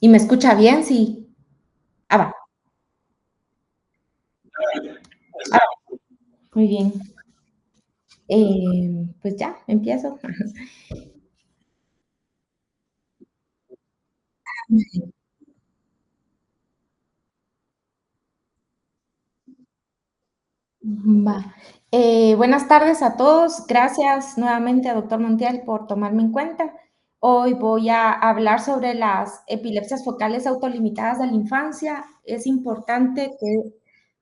¿Y me escucha bien? Sí. Va. Ah, muy bien. Pues ya, empiezo. Va. Buenas tardes a todos. Gracias nuevamente a doctor Montiel por tomarme en cuenta. Hoy voy a hablar sobre las epilepsias focales autolimitadas de la infancia. Es importante que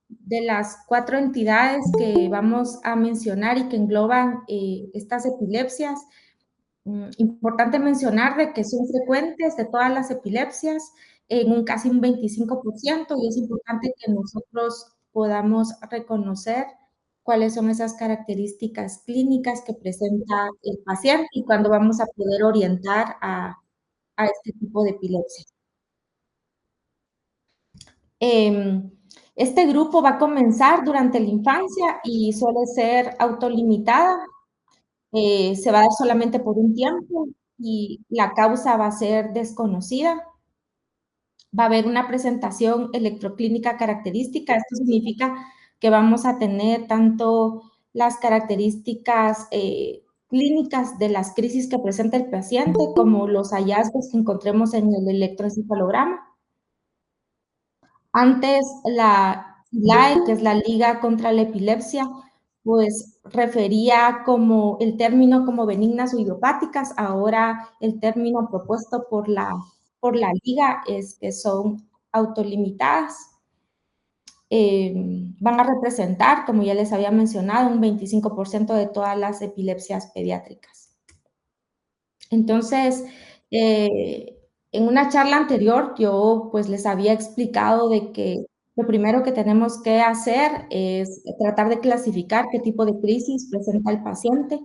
de las 4 entidades que vamos a mencionar y que engloban estas epilepsias, importante mencionar de que son frecuentes de todas las epilepsias, en un casi un 25%, y es importante que nosotros podamos reconocer cuáles son esas características clínicas que presenta el paciente y cuándo vamos a poder orientar a este tipo de epilepsia. Este grupo va a comenzar durante la infancia y suele ser autolimitada. Se va a dar solamente por un tiempo y la causa va a ser desconocida. Va a haber una presentación electroclínica característica. Esto significa que vamos a tener tanto las características clínicas de las crisis que presenta el paciente como los hallazgos que encontremos en el electroencefalograma. Antes, la LAE, que es la Liga contra la Epilepsia, pues refería como el término como benignas o idiopáticas. Ahora el término propuesto por la Liga es que son autolimitadas. Van a representar, como ya les había mencionado, un 25% de todas las epilepsias pediátricas. Entonces, en una charla anterior yo pues les había explicado de que lo primero que tenemos que hacer es tratar de clasificar qué tipo de crisis presenta el paciente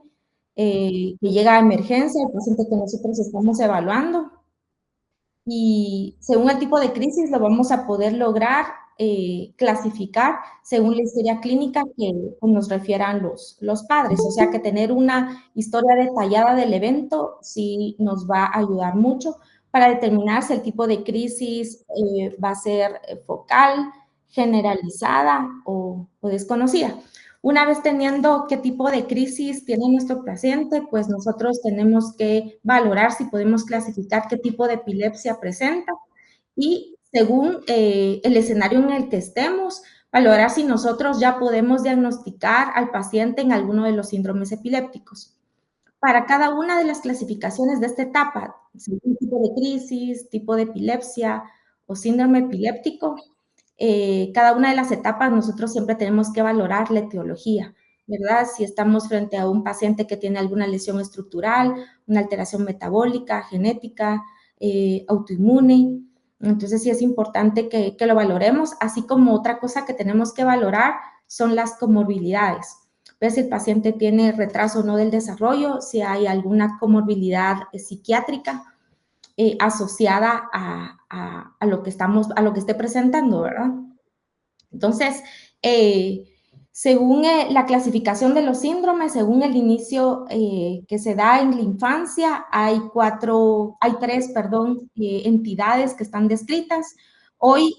que llega a emergencia, el paciente que nosotros estamos evaluando. Y según el tipo de crisis lo vamos a poder lograr clasificar según la historia clínica que nos refieran los padres. O sea que tener una historia detallada del evento sí nos va a ayudar mucho para determinar si el tipo de crisis va a ser focal, generalizada o desconocida. Una vez teniendo qué tipo de crisis tiene nuestro paciente, pues nosotros tenemos que valorar si podemos clasificar qué tipo de epilepsia presenta y según el escenario en el que estemos, valorar si nosotros ya podemos diagnosticar al paciente en alguno de los síndromes epilépticos. Para cada una de las clasificaciones de esta etapa, según tipo de crisis, tipo de epilepsia o síndrome epiléptico, cada una de las etapas nosotros siempre tenemos que valorar la etiología, ¿verdad? Si estamos frente a un paciente que tiene alguna lesión estructural, una alteración metabólica, genética, autoinmune, entonces sí es importante que lo valoremos, así como otra cosa que tenemos que valorar son las comorbilidades. Ver si el paciente tiene retraso o no del desarrollo, si hay alguna comorbilidad psiquiátrica asociada a lo que a lo que esté presentando, ¿verdad? Entonces, según la clasificación de los síndromes, según el inicio que se da en la infancia, hay tres, perdón, entidades que están descritas. Hoy,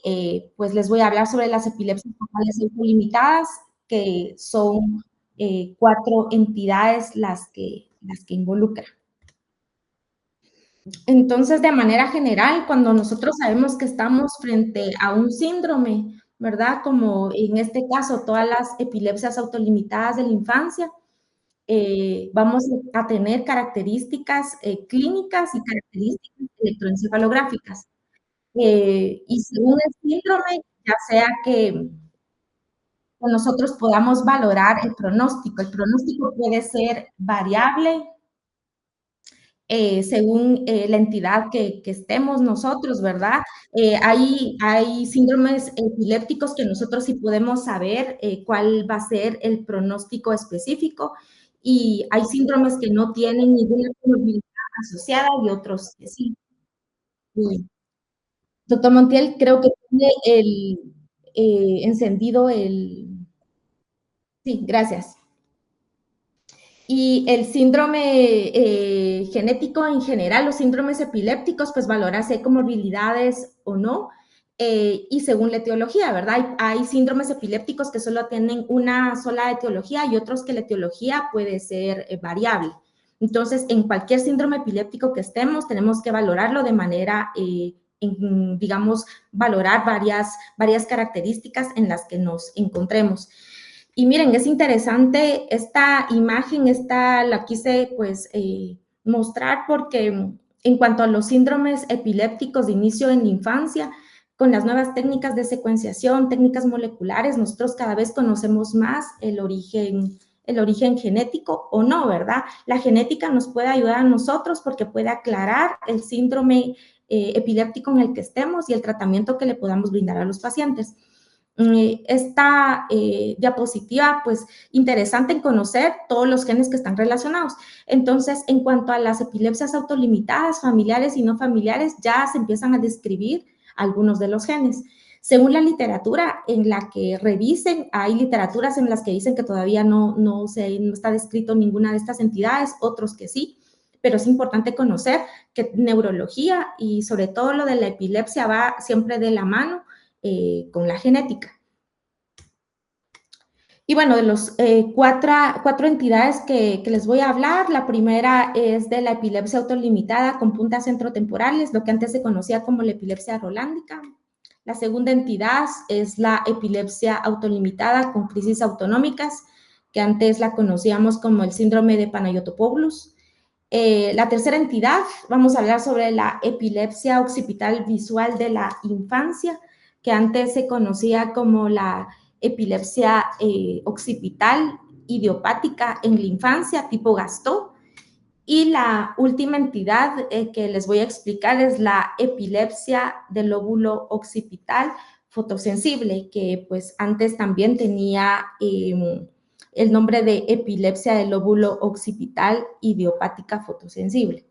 pues les voy a hablar sobre las epilepsias focales autolimitadas, que son 4 entidades las que involucran. Entonces, de manera general, cuando nosotros sabemos que estamos frente a un síndrome, ¿verdad? Como en este caso, todas las epilepsias autolimitadas de la infancia, vamos a tener características clínicas y características electroencefalográficas. Y según el síndrome, ya sea que nosotros podamos valorar el pronóstico. El pronóstico puede ser variable, según la entidad que estemos nosotros, ¿verdad? Hay síndromes epilépticos que nosotros sí podemos saber cuál va a ser el pronóstico específico y hay síndromes que no tienen ninguna comorbilidad asociada y otros que sí. Doctor Montiel, creo que tiene encendido el... Sí, gracias. Y el síndrome genético en general, los síndromes epilépticos, pues valora si hay comorbilidades o no, y según la etiología, ¿verdad? Hay síndromes epilépticos que solo tienen una sola etiología y otros que la etiología puede ser variable. Entonces, en cualquier síndrome epiléptico que estemos, tenemos que valorarlo de manera, digamos, valorar varias características en las que nos encontremos. Y miren, es interesante esta imagen, la quise pues mostrar porque en cuanto a los síndromes epilépticos de inicio en la infancia, con las nuevas técnicas de secuenciación, técnicas moleculares, nosotros cada vez conocemos más el origen genético o no, ¿verdad? La genética nos puede ayudar a nosotros porque puede aclarar el síndrome epiléptico en el que estemos y el tratamiento que le podamos brindar a los pacientes. Esta diapositiva, pues, interesante en conocer todos los genes que están relacionados. Entonces, en cuanto a las epilepsias autolimitadas, familiares y no familiares, ya se empiezan a describir algunos de los genes. Según la literatura en la que revisen, hay literaturas en las que dicen que todavía no está descrito ninguna de estas entidades, otros que sí, pero es importante conocer que neurología y sobre todo lo de la epilepsia va siempre de la mano con la genética. Y bueno, de los cuatro entidades que les voy a hablar, la primera es de la epilepsia autolimitada con puntas centrotemporales, lo que antes se conocía como la epilepsia rolándica. La segunda entidad es la epilepsia autolimitada con crisis autonómicas, que antes la conocíamos como el síndrome de Panayotopoulos. La tercera entidad, vamos a hablar sobre la epilepsia occipital visual de la infancia, que antes se conocía como la epilepsia occipital idiopática en la infancia, tipo Gastaut. Y la última entidad que les voy a explicar es la epilepsia del lóbulo occipital fotosensible, que pues antes también tenía el nombre de epilepsia del lóbulo occipital idiopática fotosensible.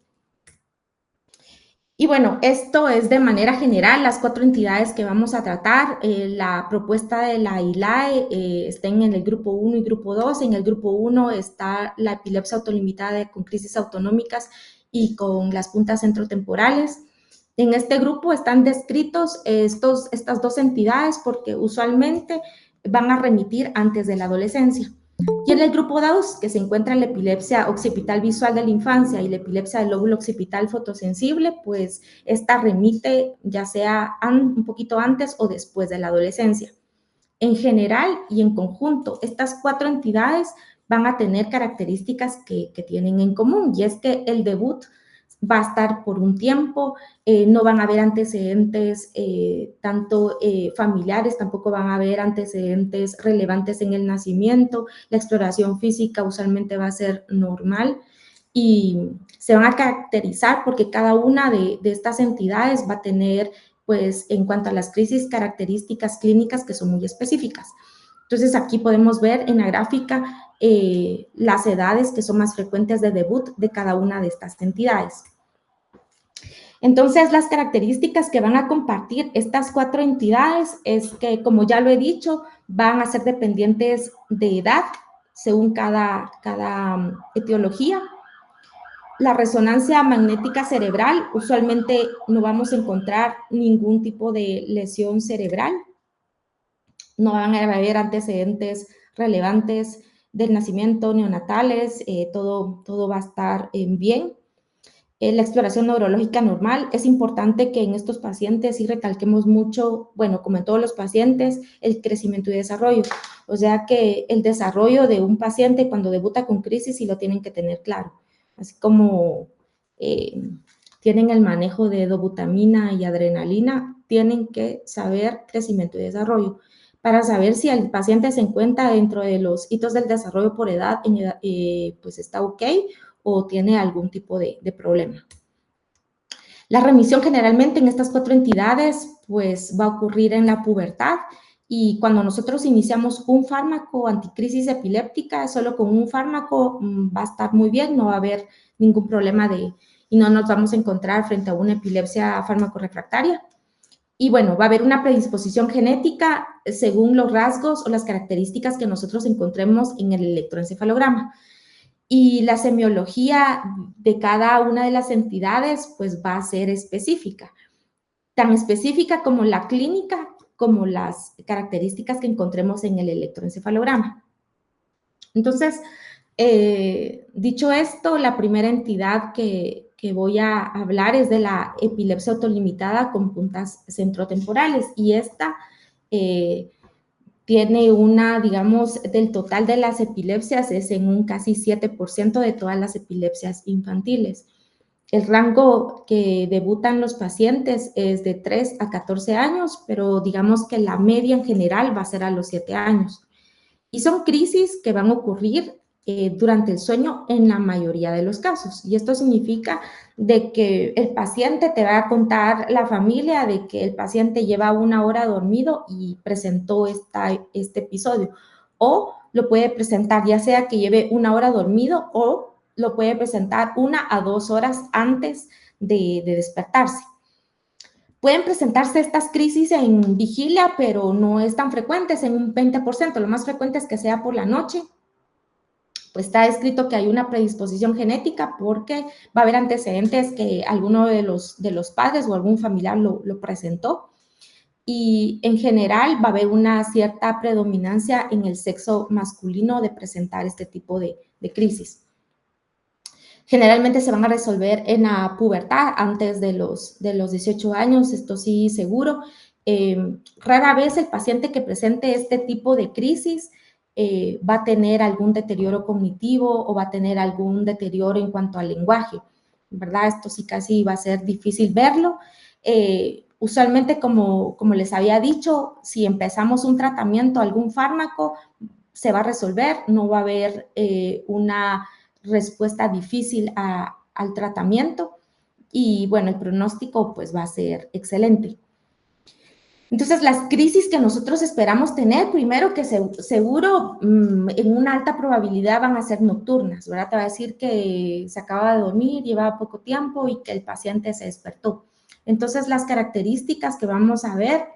Y bueno, esto es de manera general las cuatro entidades que vamos a tratar. La propuesta de la ILAE está en el grupo 1 y grupo 2. En el grupo 1 está la epilepsia autolimitada con crisis autonómicas y con las puntas centrotemporales. En este grupo están descritos estas dos entidades porque usualmente van a remitir antes de la adolescencia. Y en el grupo 2, que se encuentra la epilepsia occipital visual de la infancia y la epilepsia del lóbulo occipital fotosensible, pues esta remite ya sea un poquito antes o después de la adolescencia. En general y en conjunto, estas cuatro entidades van a tener características que tienen en común, y es que el debut va a estar por un tiempo, no van a haber antecedentes tanto familiares, tampoco van a haber antecedentes relevantes en el nacimiento, la exploración física usualmente va a ser normal y se van a caracterizar porque cada una de estas entidades va a tener, pues, en cuanto a las crisis, características clínicas que son muy específicas. Entonces, aquí podemos ver en la gráfica las edades que son más frecuentes de debut de cada una de estas entidades. Entonces, las características que van a compartir estas cuatro entidades es que, como ya lo he dicho, van a ser dependientes de edad según cada etiología. La resonancia magnética cerebral, usualmente no vamos a encontrar ningún tipo de lesión cerebral. No van a haber antecedentes relevantes del nacimiento, neonatales, todo va a estar bien. La exploración neurológica normal, es importante que en estos pacientes sí recalquemos mucho, bueno, como en todos los pacientes, el crecimiento y desarrollo. O sea que el desarrollo de un paciente cuando debuta con crisis sí lo tienen que tener claro. Así como tienen el manejo de dobutamina y adrenalina, tienen que saber crecimiento y desarrollo para saber si el paciente se encuentra dentro de los hitos del desarrollo por edad, pues está ok o tiene algún tipo de problema. La remisión generalmente en estas cuatro entidades pues va a ocurrir en la pubertad y cuando nosotros iniciamos un fármaco anticrisis epiléptica, solo con un fármaco va a estar muy bien, no va a haber ningún problema y no nos vamos a encontrar frente a una epilepsia fármaco-refractaria. Y bueno, va a haber una predisposición genética según los rasgos o las características que nosotros encontremos en el electroencefalograma. y la semiología de cada una de las entidades pues va a ser específica, tan específica como la clínica, como las características que encontremos en el electroencefalograma. Entonces, dicho esto, la primera entidad que voy a hablar es de la epilepsia autolimitada con puntas centrotemporales, y esta tiene una, digamos, del total de las epilepsias, es en un casi 7% de todas las epilepsias infantiles. El rango que debutan los pacientes es de 3 a 14 años, pero digamos que la media en general va a ser a los 7 años. Y son crisis que van a ocurrir durante el sueño en la mayoría de los casos. Y esto significa de que el paciente te va a contar la familia de que el paciente lleva 1 hora dormido y presentó este episodio. O lo puede presentar ya sea que lleve 1 hora dormido o lo puede presentar 1 a 2 horas antes de despertarse. Pueden presentarse estas crisis en vigilia, pero no es tan frecuente, es en un 20%. Lo más frecuente es que sea por la noche. Pues está escrito que hay una predisposición genética porque va a haber antecedentes que alguno de los padres o algún familiar lo presentó. Y en general va a haber una cierta predominancia en el sexo masculino de presentar este tipo de crisis. Generalmente se van a resolver en la pubertad, antes de los 18 años, esto sí seguro. Rara vez el paciente que presente este tipo de crisis va a tener algún deterioro cognitivo o va a tener algún deterioro en cuanto al lenguaje, ¿verdad? Esto sí casi va a ser difícil verlo. Usualmente, como les había dicho, si empezamos un tratamiento, algún fármaco, se va a resolver, no va a haber una respuesta difícil al tratamiento, y bueno, el pronóstico pues va a ser excelente. Entonces, las crisis que nosotros esperamos tener, primero que seguro en una alta probabilidad van a ser nocturnas, ¿verdad? Te va a decir que se acaba de dormir, lleva poco tiempo y que el paciente se despertó. Entonces, las características que vamos a ver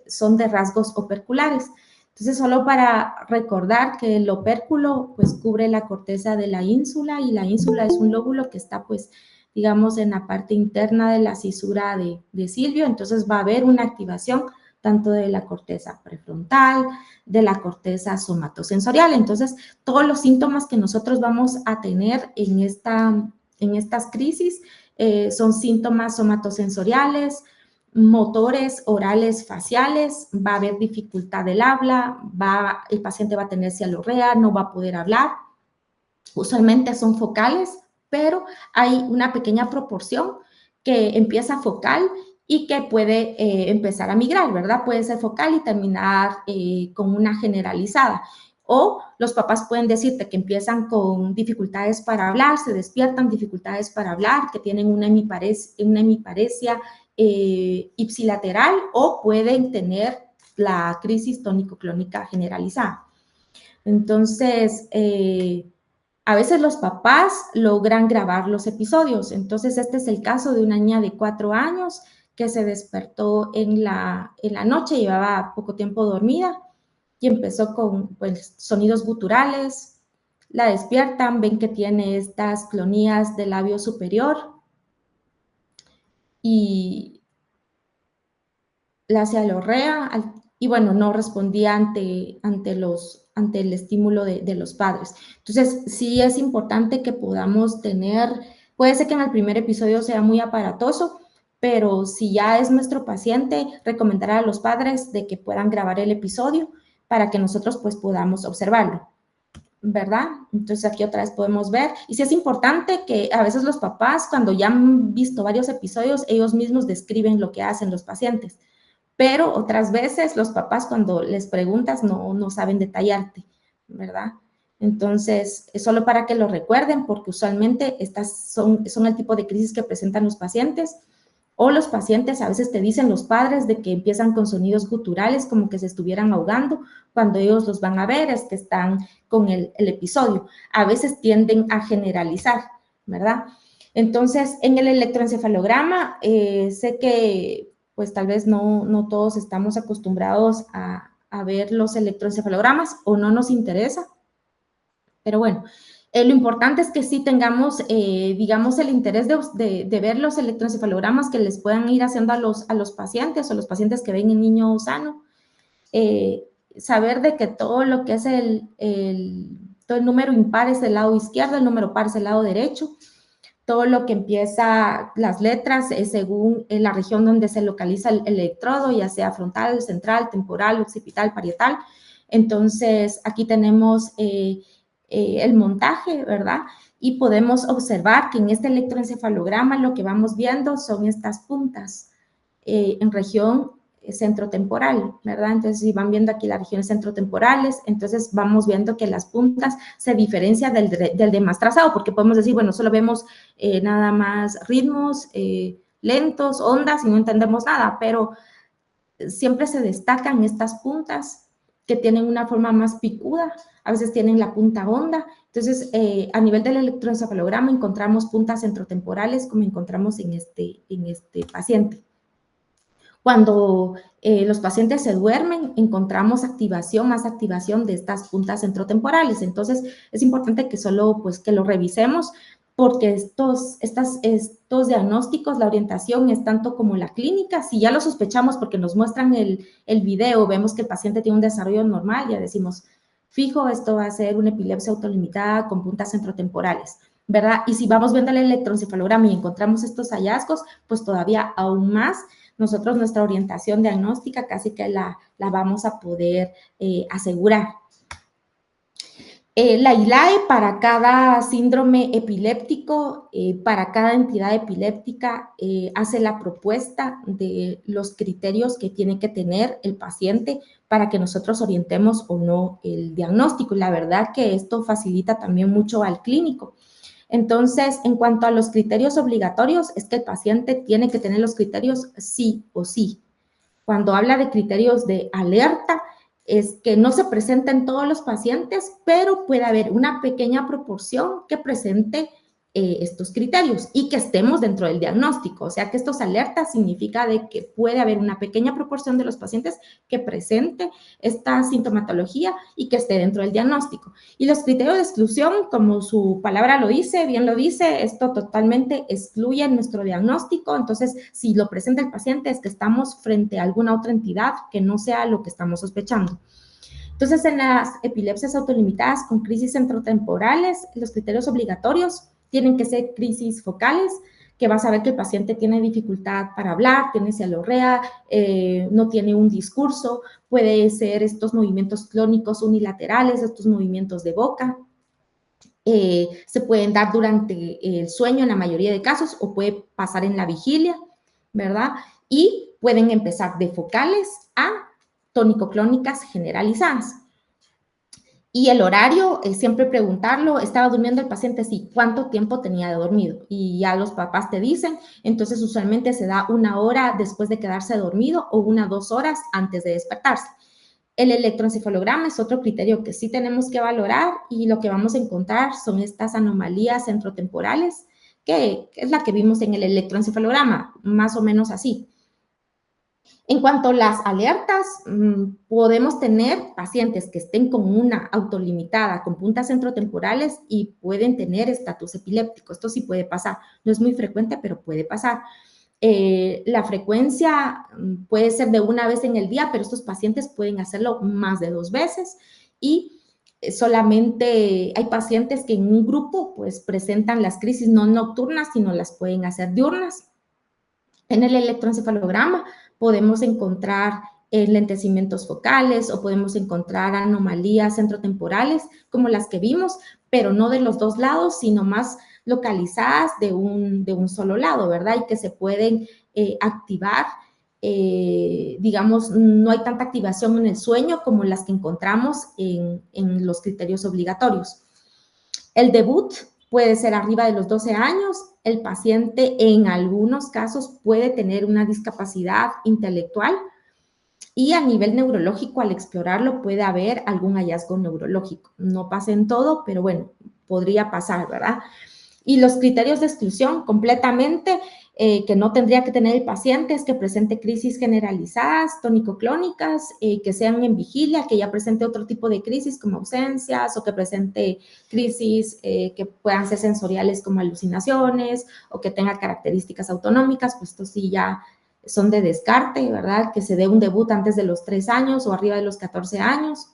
son de rasgos operculares. Entonces, solo para recordar que el opérculo pues cubre la corteza de la ínsula, y la ínsula es un lóbulo que está pues digamos en la parte interna de la cisura de Silvio. Entonces va a haber una activación tanto de la corteza prefrontal, de la corteza somatosensorial. Entonces, todos los síntomas que nosotros vamos a tener en estas crisis son síntomas somatosensoriales, motores, orales, faciales. Va a haber dificultad del habla, el paciente va a tener cialorrea, no va a poder hablar. Usualmente son focales, pero hay una pequeña proporción que empieza focal y que puede empezar a migrar, ¿verdad? Puede ser focal y terminar con una generalizada. O los papás pueden decirte que empiezan con dificultades para hablar, se despiertan dificultades para hablar, que tienen una hemiparesia ipsilateral, o pueden tener la crisis tónico-clónica generalizada. Entonces, a veces los papás logran grabar los episodios. Entonces, este es el caso de una niña de 4 años que se despertó en la noche, llevaba poco tiempo dormida y empezó con pues, sonidos guturales. La despiertan, ven que tiene estas clonías del labio superior y la cialorrea, y bueno, no respondía ante el estímulo de los padres. Entonces, sí es importante que podamos tener, puede ser que en el primer episodio sea muy aparatoso, pero si ya es nuestro paciente, recomendar a los padres de que puedan grabar el episodio para que nosotros pues podamos observarlo, ¿verdad? Entonces aquí otra vez podemos ver, y sí es importante que a veces los papás, cuando ya han visto varios episodios, ellos mismos describen lo que hacen los pacientes, pero otras veces los papás cuando les preguntas no saben detallarte, ¿verdad? Entonces, es solo para que lo recuerden, porque usualmente estas son el tipo de crisis que presentan los pacientes, o los pacientes a veces te dicen los padres de que empiezan con sonidos guturales como que se estuvieran ahogando. Cuando ellos los van a ver es que están con el episodio. A veces tienden a generalizar, ¿verdad? Entonces, en el electroencefalograma, sé que pues tal vez no todos estamos acostumbrados a ver los electroencefalogramas o no nos interesa, pero bueno, Lo importante es que sí tengamos, digamos, el interés de ver los electroencefalogramas que les puedan ir haciendo a los pacientes o los pacientes que ven en niño sano. Saber de que todo lo que es todo el número impar es el lado izquierdo, el número par es el lado derecho. Todo lo que empieza, las letras, es según la región donde se localiza el electrodo, ya sea frontal, central, temporal, occipital, parietal. Entonces, aquí tenemos el montaje, ¿verdad? Y podemos observar que en este electroencefalograma lo que vamos viendo son estas puntas en región centrotemporal, ¿verdad? Entonces, si van viendo aquí las regiones centrotemporales, entonces vamos viendo que las puntas se diferencian del demás trazado, porque podemos decir, bueno, solo vemos nada más ritmos lentos, ondas, y no entendemos nada, pero siempre se destacan estas puntas que tienen una forma más picuda, a veces tienen la punta honda. Entonces, a nivel del electroencefalograma encontramos puntas centrotemporales como encontramos en este paciente. Cuando los pacientes se duermen, encontramos más activación de estas puntas centrotemporales. Entonces, es importante que solo, pues, que lo revisemos, porque estos diagnósticos, la orientación es tanto como la clínica. Si ya lo sospechamos porque nos muestran el video, vemos que el paciente tiene un desarrollo normal, ya decimos, fijo, esto va a ser una epilepsia autolimitada con puntas centrotemporales, ¿verdad? Y si vamos viendo el electroencefalograma y encontramos estos hallazgos, pues todavía aún más, nosotros nuestra orientación diagnóstica casi que la vamos a poder asegurar. La ILAE para cada síndrome epiléptico, para cada entidad epiléptica, hace la propuesta de los criterios que tiene que tener el paciente para que nosotros orientemos o no el diagnóstico. Y la verdad que esto facilita también mucho al clínico. Entonces, en cuanto a los criterios obligatorios, es que el paciente tiene que tener los criterios sí o sí. Cuando habla de criterios de alerta, es que no se presenta en todos los pacientes, pero puede haber una pequeña proporción que presente estos criterios y que estemos dentro del diagnóstico. O sea, que estos alertas significa de que puede haber una pequeña proporción de los pacientes que presente esta sintomatología y que esté dentro del diagnóstico. Y los criterios de exclusión, como su palabra lo dice, bien lo dice, esto totalmente excluye nuestro diagnóstico. Entonces, si lo presenta el paciente es que estamos frente a alguna otra entidad que no sea lo que estamos sospechando. Entonces, en las epilepsias autolimitadas con crisis centrotemporales, los criterios obligatorios tienen que ser crisis focales, que vas a ver que el paciente tiene dificultad para hablar, tiene cialorrea, no tiene un discurso, puede ser estos movimientos clónicos unilaterales, estos movimientos de boca. Se pueden dar durante el sueño en la mayoría de casos o puede pasar en la vigilia, ¿verdad? Y pueden empezar de focales a tónico-clónicas generalizadas. Y el horario, siempre preguntarlo, ¿estaba durmiendo el paciente? Sí, ¿cuánto tiempo tenía de dormido? Y ya los papás te dicen, entonces usualmente se da 1 hora después de quedarse dormido o 1 o 2 horas antes de despertarse. El electroencefalograma es otro criterio que sí tenemos que valorar y lo que vamos a encontrar son estas anomalías centrotemporales, que es la que vimos en el electroencefalograma, más o menos así. En cuanto a las alertas, podemos tener pacientes que estén con una autolimitada, con puntas centrotemporales y pueden tener estatus epiléptico. Esto sí puede pasar. No es muy frecuente, pero puede pasar. La frecuencia puede ser de 1 vez en el día, pero estos pacientes pueden hacerlo más de 2 veces y solamente hay pacientes que en un grupo pues presentan las crisis no nocturnas, sino las pueden hacer diurnas. En el electroencefalograma podemos encontrar enlentecimientos focales o podemos encontrar anomalías centrotemporales como las que vimos, pero no de los dos lados, sino más localizadas de un solo lado, ¿verdad? Y que se pueden activar, digamos, no hay tanta activación en el sueño como las que encontramos en los criterios obligatorios. El debut puede ser arriba de los 12 años. El paciente en algunos casos puede tener una discapacidad intelectual y a nivel neurológico, al explorarlo, puede haber algún hallazgo neurológico. No pasa en todo, pero bueno, podría pasar, ¿verdad? Y los criterios de exclusión completamente que no tendría que tener el paciente es que presente crisis generalizadas, tónico-clónicas, que sean en vigilia, que ya presente otro tipo de crisis como ausencias o que presente crisis que puedan ser sensoriales como alucinaciones o que tenga características autonómicas, pues esto sí ya son de descarte, ¿verdad? Que se dé un debut antes de los 3 años o arriba de los 14 años.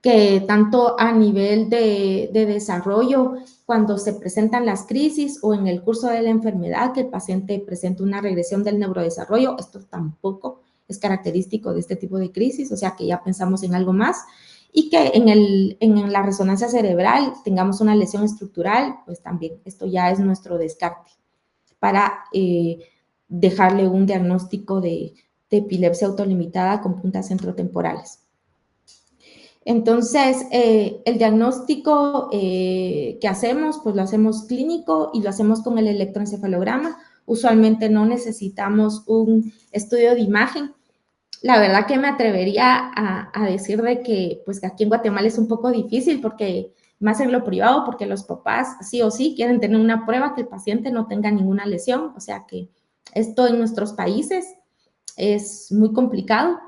Que tanto a nivel de desarrollo, cuando se presentan las crisis o en el curso de la enfermedad, que el paciente presente una regresión del neurodesarrollo, esto tampoco es característico de este tipo de crisis, o sea que ya pensamos en algo más, y que en la resonancia cerebral tengamos una lesión estructural, pues también esto ya es nuestro descarte para dejarle un diagnóstico de epilepsia autolimitada con puntas centrotemporales. Entonces, el diagnóstico que hacemos, pues lo hacemos clínico y lo hacemos con el electroencefalograma. Usualmente no necesitamos un estudio de imagen. La verdad que me atrevería a decir de que, pues, que aquí en Guatemala es un poco difícil porque, más en lo privado, porque los papás sí o sí quieren tener una prueba que el paciente no tenga ninguna lesión. O sea que esto en nuestros países es muy complicado.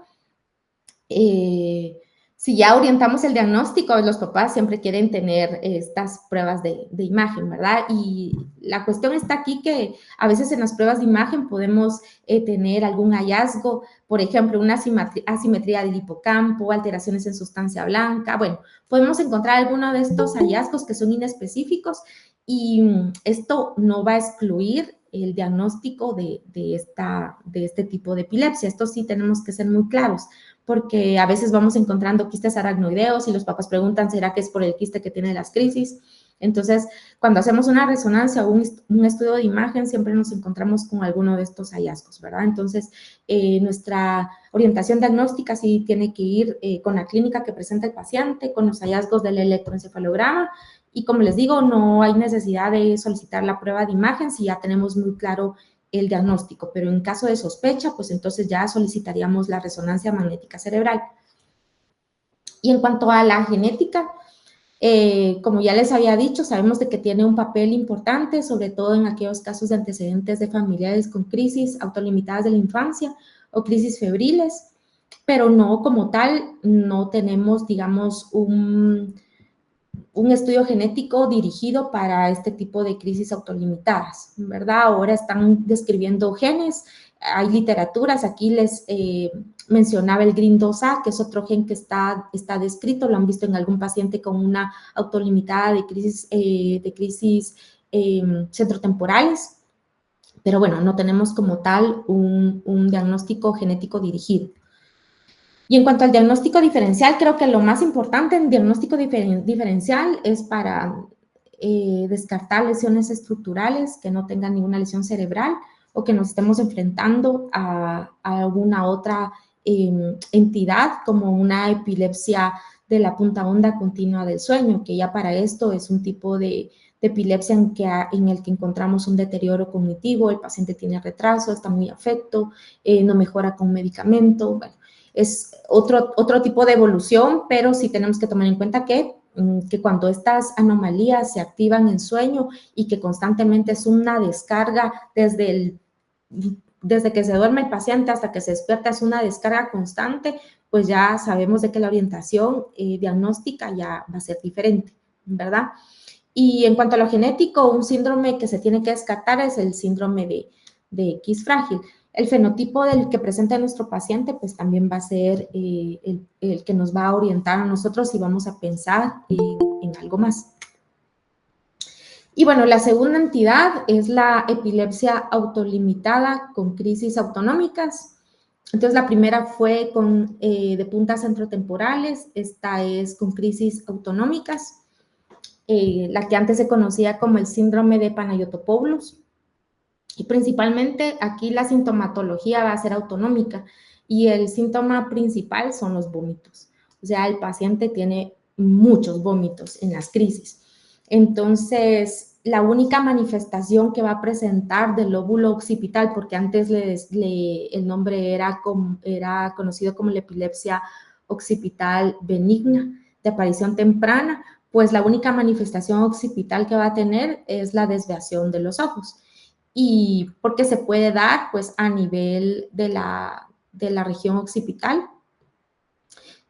Si ya orientamos el diagnóstico, los papás siempre quieren tener estas pruebas de imagen, ¿verdad? Y la cuestión está aquí que a veces en las pruebas de imagen podemos tener algún hallazgo, por ejemplo, una asimetría del hipocampo, alteraciones en sustancia blanca. Bueno, podemos encontrar alguno de estos hallazgos que son inespecíficos y esto no va a excluir el diagnóstico de este tipo de epilepsia. Esto sí tenemos que ser muy claros porque a veces vamos encontrando quistes aracnoideos y los papás preguntan, ¿será que es por el quiste que tiene las crisis? Entonces, cuando hacemos una resonancia o un estudio de imagen, siempre nos encontramos con alguno de estos hallazgos, ¿verdad? Entonces, nuestra orientación diagnóstica sí tiene que ir con la clínica que presenta el paciente, con los hallazgos del electroencefalograma, y como les digo, no hay necesidad de solicitar la prueba de imagen si ya tenemos muy claro el diagnóstico, pero en caso de sospecha, pues entonces ya solicitaríamos la resonancia magnética cerebral. Y en cuanto a la genética, como ya les había dicho, sabemos de que tiene un papel importante, sobre todo en aquellos casos de antecedentes de familiares con crisis autolimitadas de la infancia o crisis febriles, pero no como tal, no tenemos, digamos, un estudio genético dirigido para este tipo de crisis autolimitadas, ¿verdad? Ahora están describiendo genes, hay literaturas, aquí les mencionaba el GRIN2A, que es otro gen que está descrito, lo han visto en algún paciente con una autolimitada de crisis centrotemporales, pero bueno, no tenemos como tal un diagnóstico genético dirigido. Y en cuanto al diagnóstico diferencial, creo que lo más importante en diagnóstico diferencial es para descartar lesiones estructurales que no tengan ninguna lesión cerebral o que nos estemos enfrentando a alguna otra entidad como una epilepsia de la punta honda continua del sueño, que ya para esto es un tipo de epilepsia en el que encontramos un deterioro cognitivo, el paciente tiene retraso, está muy afecto, no mejora con medicamento, bueno, es otro tipo de evolución, pero sí tenemos que tomar en cuenta que cuando estas anomalías se activan en sueño y que constantemente es una descarga desde que se duerme el paciente hasta que se despierta, es una descarga constante, pues ya sabemos de que la orientación diagnóstica ya va a ser diferente, ¿verdad? Y en cuanto a lo genético, un síndrome que se tiene que descartar es el síndrome de X frágil. El fenotipo del que presenta nuestro paciente, pues también va a ser el que nos va a orientar a nosotros si vamos a pensar en algo más. Y bueno, la segunda entidad es la epilepsia autolimitada con crisis autonómicas. Entonces, la primera fue de puntas centrotemporales, esta es con crisis autonómicas, la que antes se conocía como el síndrome de Panayotopoulos. Y principalmente aquí la sintomatología va a ser autonómica y el síntoma principal son los vómitos. O sea, el paciente tiene muchos vómitos en las crisis. Entonces, la única manifestación que va a presentar del lóbulo occipital, porque antes el nombre era conocido como la epilepsia occipital benigna de aparición temprana, pues la única manifestación occipital que va a tener es la desviación de los ojos. y porque se puede dar pues a nivel de la región occipital.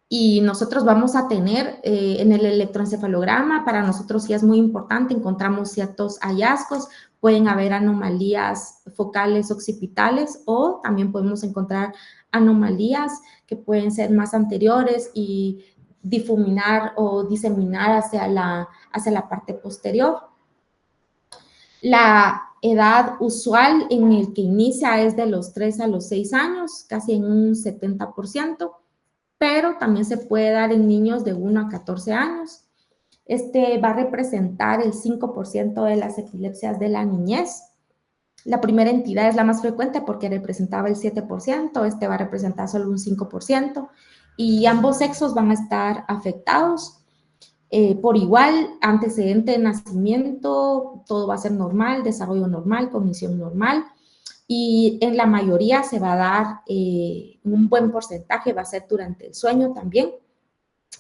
Y nosotros vamos a tener en el electroencefalograma, para nosotros sí es muy importante, encontramos ciertos hallazgos, pueden haber anomalías focales occipitales o también podemos encontrar anomalías que pueden ser más anteriores y difuminar o diseminar hacia la parte posterior. La edad usual en el que inicia es de los 3 a los 6 años, casi en un 70%, pero también se puede dar en niños de 1 a 14 años. Este va a representar el 5% de las epilepsias de la niñez. La primera entidad es la más frecuente porque representaba el 7%, este va a representar solo un 5%, y ambos sexos van a estar afectados. Por igual, antecedente de nacimiento, todo va a ser normal, desarrollo normal, cognición normal, y en la mayoría se va a dar, un buen porcentaje va a ser durante el sueño también,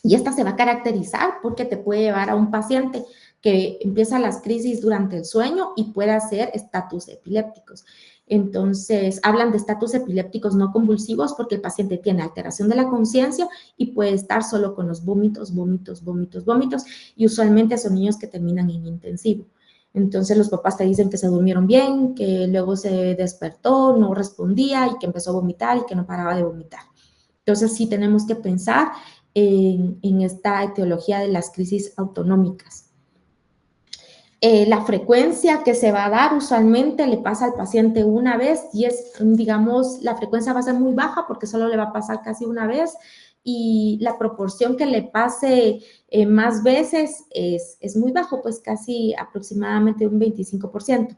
y esta se va a caracterizar porque te puede llevar a un paciente que empieza las crisis durante el sueño y puede hacer estatus epilépticos. Entonces, hablan de estatus epilépticos no convulsivos porque el paciente tiene alteración de la conciencia y puede estar solo con los vómitos, vómitos, vómitos, vómitos, y usualmente son niños que terminan en intensivo. Entonces los papás te dicen que se durmieron bien, que luego se despertó, no respondía y que empezó a vomitar y que no paraba de vomitar. Entonces sí tenemos que pensar en esta etiología de las crisis autonómicas. La frecuencia que se va a dar usualmente le pasa al paciente una vez y es, digamos, la frecuencia va a ser muy baja porque solo le va a pasar casi una vez, y la proporción que le pase más veces es muy bajo, pues casi aproximadamente un 25%.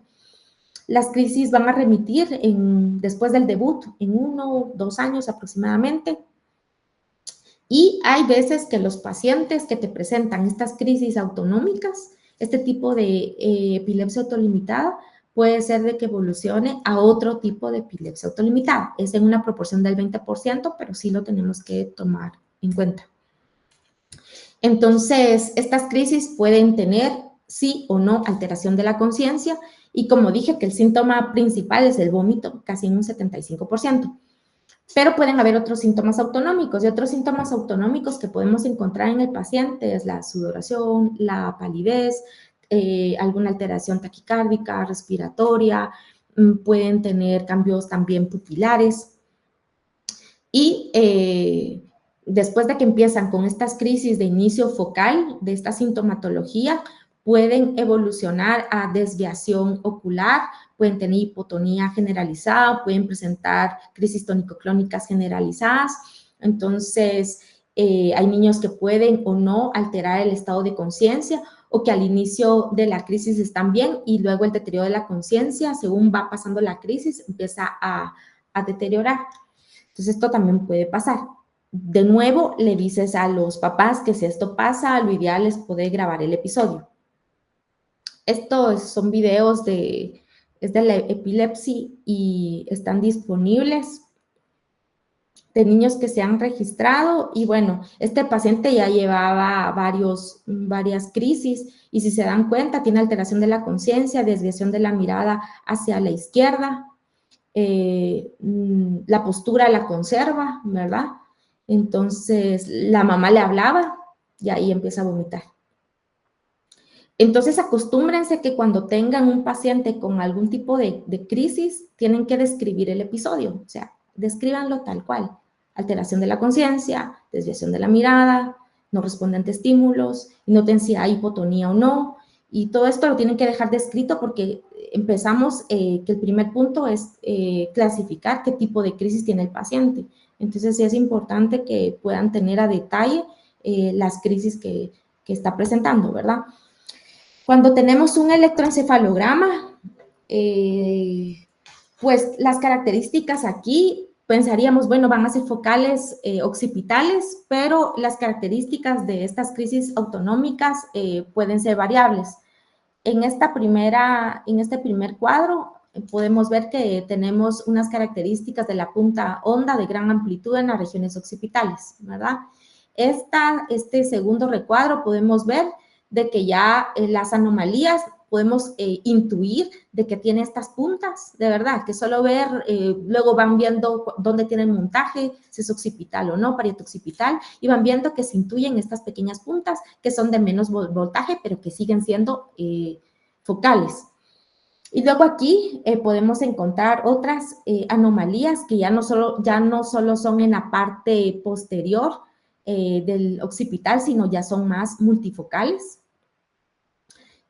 Las crisis van a remitir después del debut en 1 o 2 años aproximadamente. Y hay veces que los pacientes que te presentan estas crisis autonómicas, este tipo de epilepsia autolimitada, puede ser de que evolucione a otro tipo de epilepsia autolimitada. Es en una proporción del 20%, pero sí lo tenemos que tomar en cuenta. Entonces, estas crisis pueden tener sí o no alteración de la conciencia, y como dije que el síntoma principal es el vómito, casi en un 75%. Pero pueden haber otros síntomas autonómicos, y otros síntomas autonómicos que podemos encontrar en el paciente es la sudoración, la palidez, alguna alteración taquicárdica, respiratoria, pueden tener cambios también pupilares. Y después de que empiezan con estas crisis de inicio focal, de esta sintomatología, pueden evolucionar a desviación ocular, pueden tener hipotonía generalizada, pueden presentar crisis tónico-clónicas generalizadas. Entonces, hay niños que pueden o no alterar el estado de conciencia, o que al inicio de la crisis están bien y luego el deterioro de la conciencia, según va pasando la crisis, empieza a deteriorar. Entonces, esto también puede pasar. De nuevo, le dices a los papás que si esto pasa, lo ideal es poder grabar el episodio. Estos son videos es de la epilepsia y están disponibles, de niños que se han registrado. Y bueno, este paciente ya llevaba varias crisis, y si se dan cuenta, tiene alteración de la conciencia, desviación de la mirada hacia la izquierda, la postura la conserva, ¿verdad? Entonces, la mamá le hablaba y ahí empieza a vomitar. Entonces, acostúmbrense que cuando tengan un paciente con algún tipo de crisis, tienen que describir el episodio, o sea, descríbanlo tal cual. Alteración de la conciencia, desviación de la mirada, no responde ante estímulos, noten si hay hipotonía o no, y todo esto lo tienen que dejar descrito porque empezamos que el primer punto es clasificar qué tipo de crisis tiene el paciente. Entonces, sí es importante que puedan tener a detalle las crisis que está presentando, ¿verdad? Cuando tenemos un electroencefalograma, pues las características aquí, pensaríamos, bueno, van a ser focales occipitales, pero las características de estas crisis autonómicas pueden ser variables. En este primer cuadro podemos ver que tenemos unas características de la punta honda de gran amplitud en las regiones occipitales, ¿verdad? Este segundo recuadro podemos ver de que ya las anomalías podemos intuir de que tiene estas puntas, de verdad, que solo ver, luego van viendo dónde tiene el montaje, si es occipital o no, parieto-occipital, y van viendo que se intuyen estas pequeñas puntas que son de menos voltaje, pero que siguen siendo focales. Y luego aquí podemos encontrar otras anomalías que ya no solo son en la parte posterior del occipital, sino ya son más multifocales.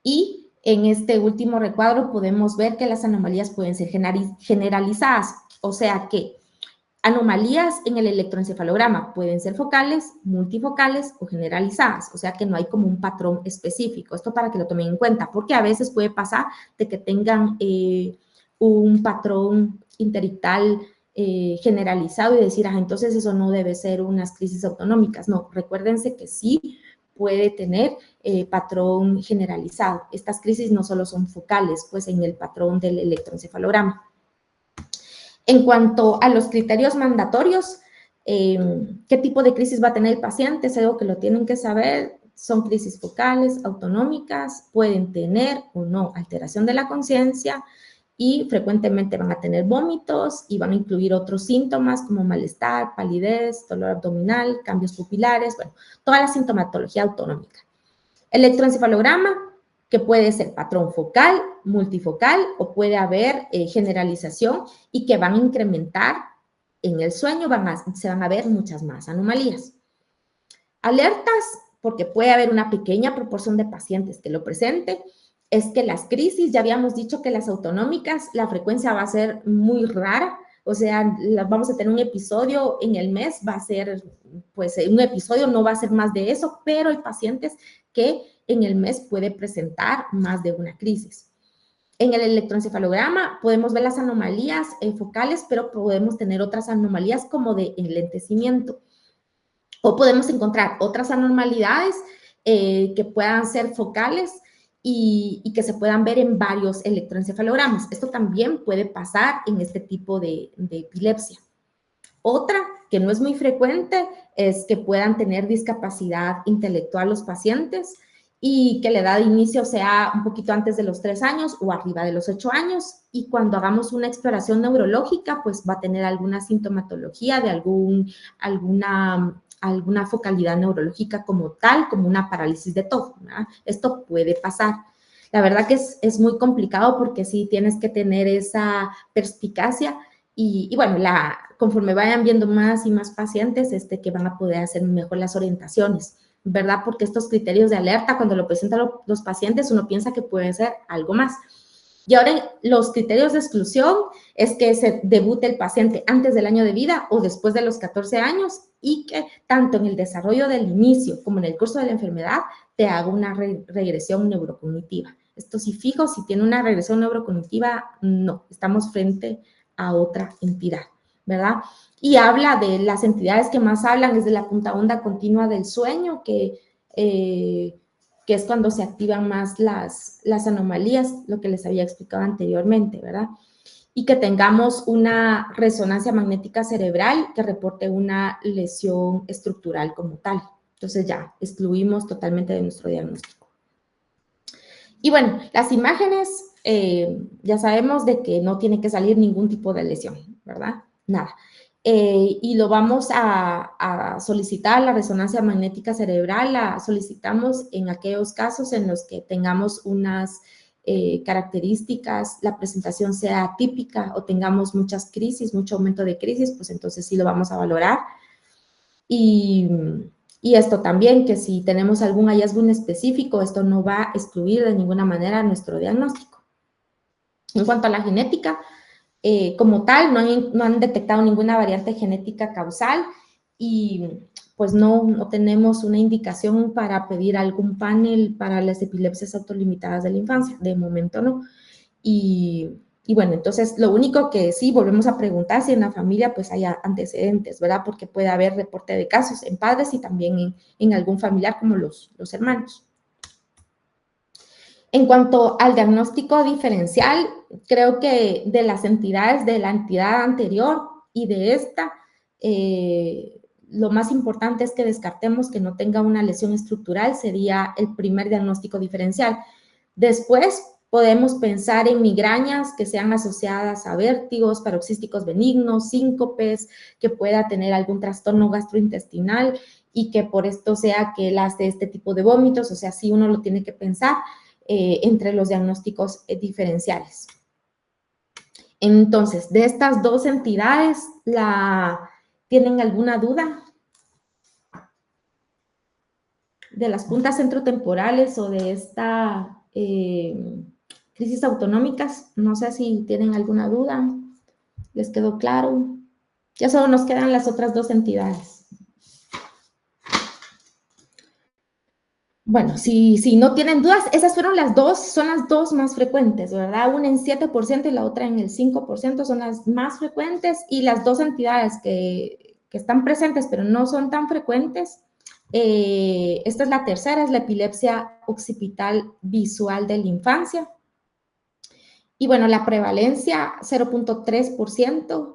Y en este último recuadro podemos ver que las anomalías pueden ser generalizadas, o sea que anomalías en el electroencefalograma pueden ser focales, multifocales o generalizadas, o sea que no hay como un patrón específico. Esto para que lo tomen en cuenta, porque a veces puede pasar de que tengan un patrón interictal generalizado y decir, entonces eso no debe ser unas crisis autonómicas. No, recuérdense que sí puede tener patrón generalizado. Estas crisis no solo son focales, pues en el patrón del electroencefalograma. En cuanto a los criterios mandatorios, ¿qué tipo de crisis va a tener el paciente? Es algo que lo tienen que saber. Son crisis focales, autonómicas, pueden tener o no alteración de la conciencia y frecuentemente van a tener vómitos y van a incluir otros síntomas como malestar, palidez, dolor abdominal, cambios pupilares, bueno, toda la sintomatología autonómica. Electroencefalograma, que puede ser patrón focal, multifocal o puede haber generalización y que van a incrementar en el sueño, se van a ver muchas más anomalías. Alertas, porque puede haber una pequeña proporción de pacientes que lo presente, es que las crisis, ya habíamos dicho que las autonómicas, la frecuencia va a ser muy rara, o sea, vamos a tener un episodio en el mes, va a ser, pues un episodio no va a ser más de eso, pero hay pacientes que en el mes puede presentar más de una crisis. En el electroencefalograma podemos ver las anomalías focales, pero podemos tener otras anomalías como de enlentecimiento. O podemos encontrar otras anormalidades que puedan ser focales y que se puedan ver en varios electroencefalogramas. Esto también puede pasar en este tipo de epilepsia. Otra que no es muy frecuente es que puedan tener discapacidad intelectual los pacientes y que la edad de inicio sea un poquito antes de los 3 años o arriba de los 8 años. Y cuando hagamos una exploración neurológica, pues va a tener alguna sintomatología de alguna focalidad neurológica como tal, como una parálisis de TOF, ¿verdad? Esto puede pasar. La verdad que es muy complicado porque sí tienes que tener esa perspicacia y bueno, conforme vayan viendo más y más pacientes, que van a poder hacer mejor las orientaciones, ¿verdad? Porque estos criterios de alerta, cuando lo presentan los pacientes, uno piensa que puede ser algo más. Y ahora los criterios de exclusión es que se debute el paciente antes del año de vida o después de los 14 años y que tanto en el desarrollo del inicio como en el curso de la enfermedad te haga una regresión neurocognitiva. Esto sí fijo, si tiene una regresión neurocognitiva, no, estamos frente a otra entidad, ¿verdad? Y habla de las entidades que más hablan, es de la punta onda continua del sueño, que es cuando se activan más las anomalías, lo que les había explicado anteriormente, ¿verdad? Y que tengamos una resonancia magnética cerebral que reporte una lesión estructural como tal. Entonces ya excluimos totalmente de nuestro diagnóstico. Y bueno, las imágenes, ya sabemos de que no tiene que salir ningún tipo de lesión, ¿verdad? Nada. Y lo vamos a solicitar, la resonancia magnética cerebral, la solicitamos en aquellos casos en los que tengamos unas características, la presentación sea atípica o tengamos muchas crisis, mucho aumento de crisis, pues entonces sí lo vamos a valorar. Y esto también, que si tenemos algún hallazgo inespecífico, esto no va a excluir de ninguna manera nuestro diagnóstico. En cuanto a la genética, como tal, no han detectado ninguna variante genética causal y pues no tenemos una indicación para pedir algún panel para las epilepsias autolimitadas de la infancia, de momento no. Y bueno, entonces lo único que sí volvemos a preguntar si en la familia pues hay antecedentes, ¿verdad? Porque puede haber reporte de casos en padres y también en algún familiar como los hermanos. En cuanto al diagnóstico diferencial, creo que de las entidades de la entidad anterior y de esta, lo más importante es que descartemos que no tenga una lesión estructural, sería el primer diagnóstico diferencial. Después podemos pensar en migrañas que sean asociadas a vértigos, paroxísticos benignos, síncopes, que pueda tener algún trastorno gastrointestinal y que por esto sea que él hace este tipo de vómitos, o sea, sí uno lo tiene que pensar entre los diagnósticos diferenciales. Entonces, de estas dos entidades, ¿tienen alguna duda? De las puntas centrotemporales o de esta crisis autonómicas, no sé si tienen alguna duda, ¿les quedó claro? Ya solo nos quedan las otras dos entidades. Bueno, si no tienen dudas, esas fueron son las dos más frecuentes, ¿verdad? Una en 7% y la otra en el 5% son las más frecuentes, y las dos entidades que están presentes pero no son tan frecuentes, esta es la tercera, es la epilepsia occipital visual de la infancia. Y bueno, la prevalencia, 0.3%,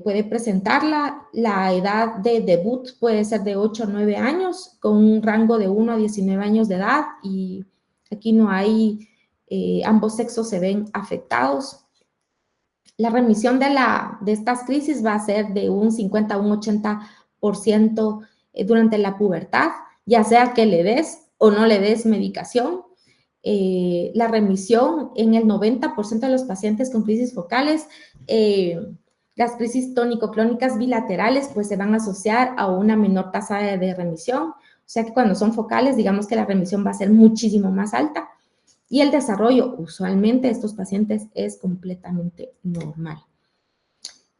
puede presentarla. La edad de debut puede ser de 8 a 9 años, con un rango de 1 a 19 años de edad, y aquí no hay, ambos sexos se ven afectados. La remisión de estas crisis va a ser de un 50 a un 80% durante la pubertad, ya sea que le des o no le des medicación. La remisión en el 90% de los pacientes con crisis focales, las crisis tónico-clónicas bilaterales pues se van a asociar a una menor tasa de remisión, o sea que cuando son focales digamos que la remisión va a ser muchísimo más alta, y el desarrollo usualmente de estos pacientes es completamente normal.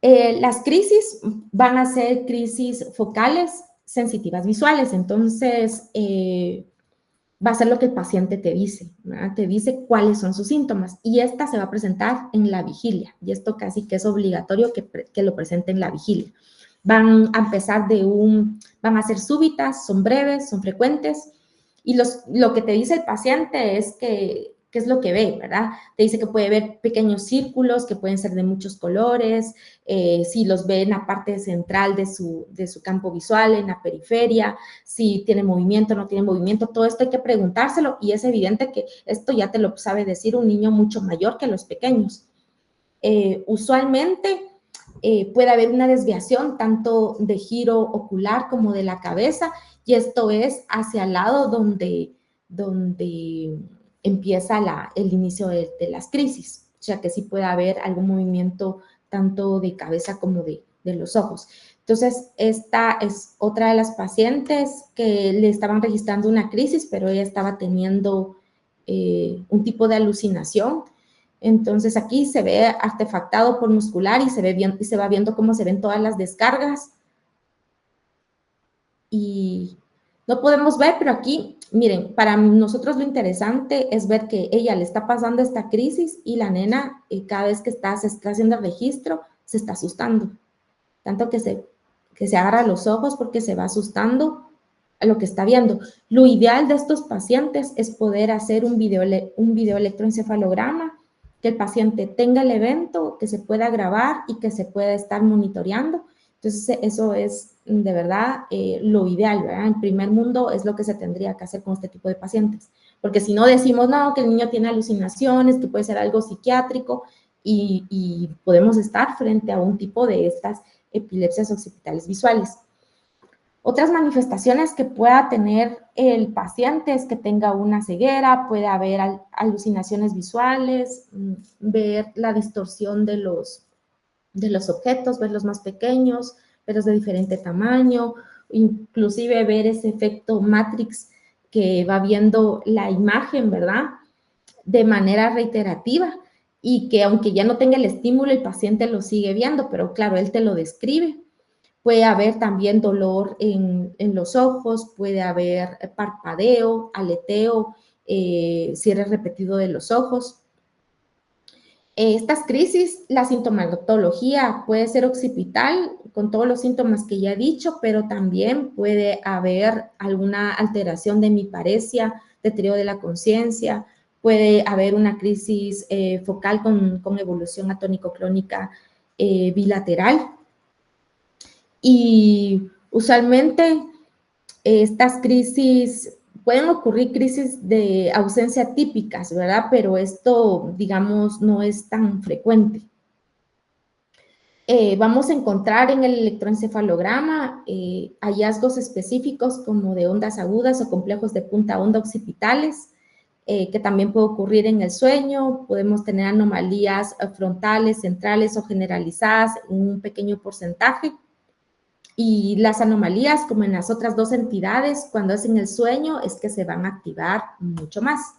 Las crisis van a ser crisis focales sensitivas visuales, entonces va a ser lo que el paciente te dice, ¿verdad? Te dice cuáles son sus síntomas, y esta se va a presentar en la vigilia, y esto casi que es obligatorio que lo presente en la vigilia. Van a empezar van a ser súbitas, son breves, son frecuentes, y lo que te dice el paciente es que qué es lo que ve, ¿verdad? Te dice que puede ver pequeños círculos que pueden ser de muchos colores, si los ve en la parte central de su campo visual, en la periferia, si tiene movimiento, no tiene movimiento, todo esto hay que preguntárselo, y es evidente que esto ya te lo sabe decir un niño mucho mayor que los pequeños. Usualmente puede haber una desviación tanto de giro ocular como de la cabeza, y esto es hacia el lado donde empieza el inicio de las crisis, o sea que sí puede haber algún movimiento tanto de cabeza como de los ojos. Entonces, esta es otra de las pacientes que le estaban registrando una crisis, pero ella estaba teniendo un tipo de alucinación. Entonces, aquí se ve artefactado por muscular y se va viendo cómo se ven todas las descargas. Y no podemos ver, pero aquí, miren, para nosotros lo interesante es ver que ella le está pasando esta crisis, y la nena, cada vez que se está haciendo el registro, se está asustando. Tanto que se agarra los ojos porque se va asustando a lo que está viendo. Lo ideal de estos pacientes es poder hacer un video electroencefalograma, que el paciente tenga el evento, que se pueda grabar y que se pueda estar monitoreando. Entonces, eso es de verdad lo ideal, ¿verdad? En primer mundo es lo que se tendría que hacer con este tipo de pacientes. Porque si no decimos, no, que el niño tiene alucinaciones, que puede ser algo psiquiátrico, y podemos estar frente a un tipo de estas epilepsias occipitales visuales. Otras manifestaciones que pueda tener el paciente es que tenga una ceguera, puede haber alucinaciones visuales, ver la distorsión de los objetos, verlos más pequeños, verlos de diferente tamaño, inclusive ver ese efecto Matrix que va viendo la imagen, ¿verdad?, de manera reiterativa, y que aunque ya no tenga el estímulo, el paciente lo sigue viendo, pero claro, él te lo describe. Puede haber también dolor en los ojos, puede haber parpadeo, aleteo, cierre repetido de los ojos. Estas crisis, la sintomatología puede ser occipital, con todos los síntomas que ya he dicho, pero también puede haber alguna alteración de hemiparesia, deterioro de la conciencia, puede haber una crisis focal con evolución atónico-clónica bilateral. Y usualmente estas crisis pueden ocurrir crisis de ausencia típicas, ¿verdad? Pero esto, digamos, no es tan frecuente. Vamos a encontrar en el electroencefalograma hallazgos específicos como de ondas agudas o complejos de punta onda occipitales, que también puede ocurrir en el sueño. Podemos tener anomalías frontales, centrales o generalizadas en un pequeño porcentaje. Y las anomalías, como en las otras dos entidades, cuando es en el sueño, es que se van a activar mucho más.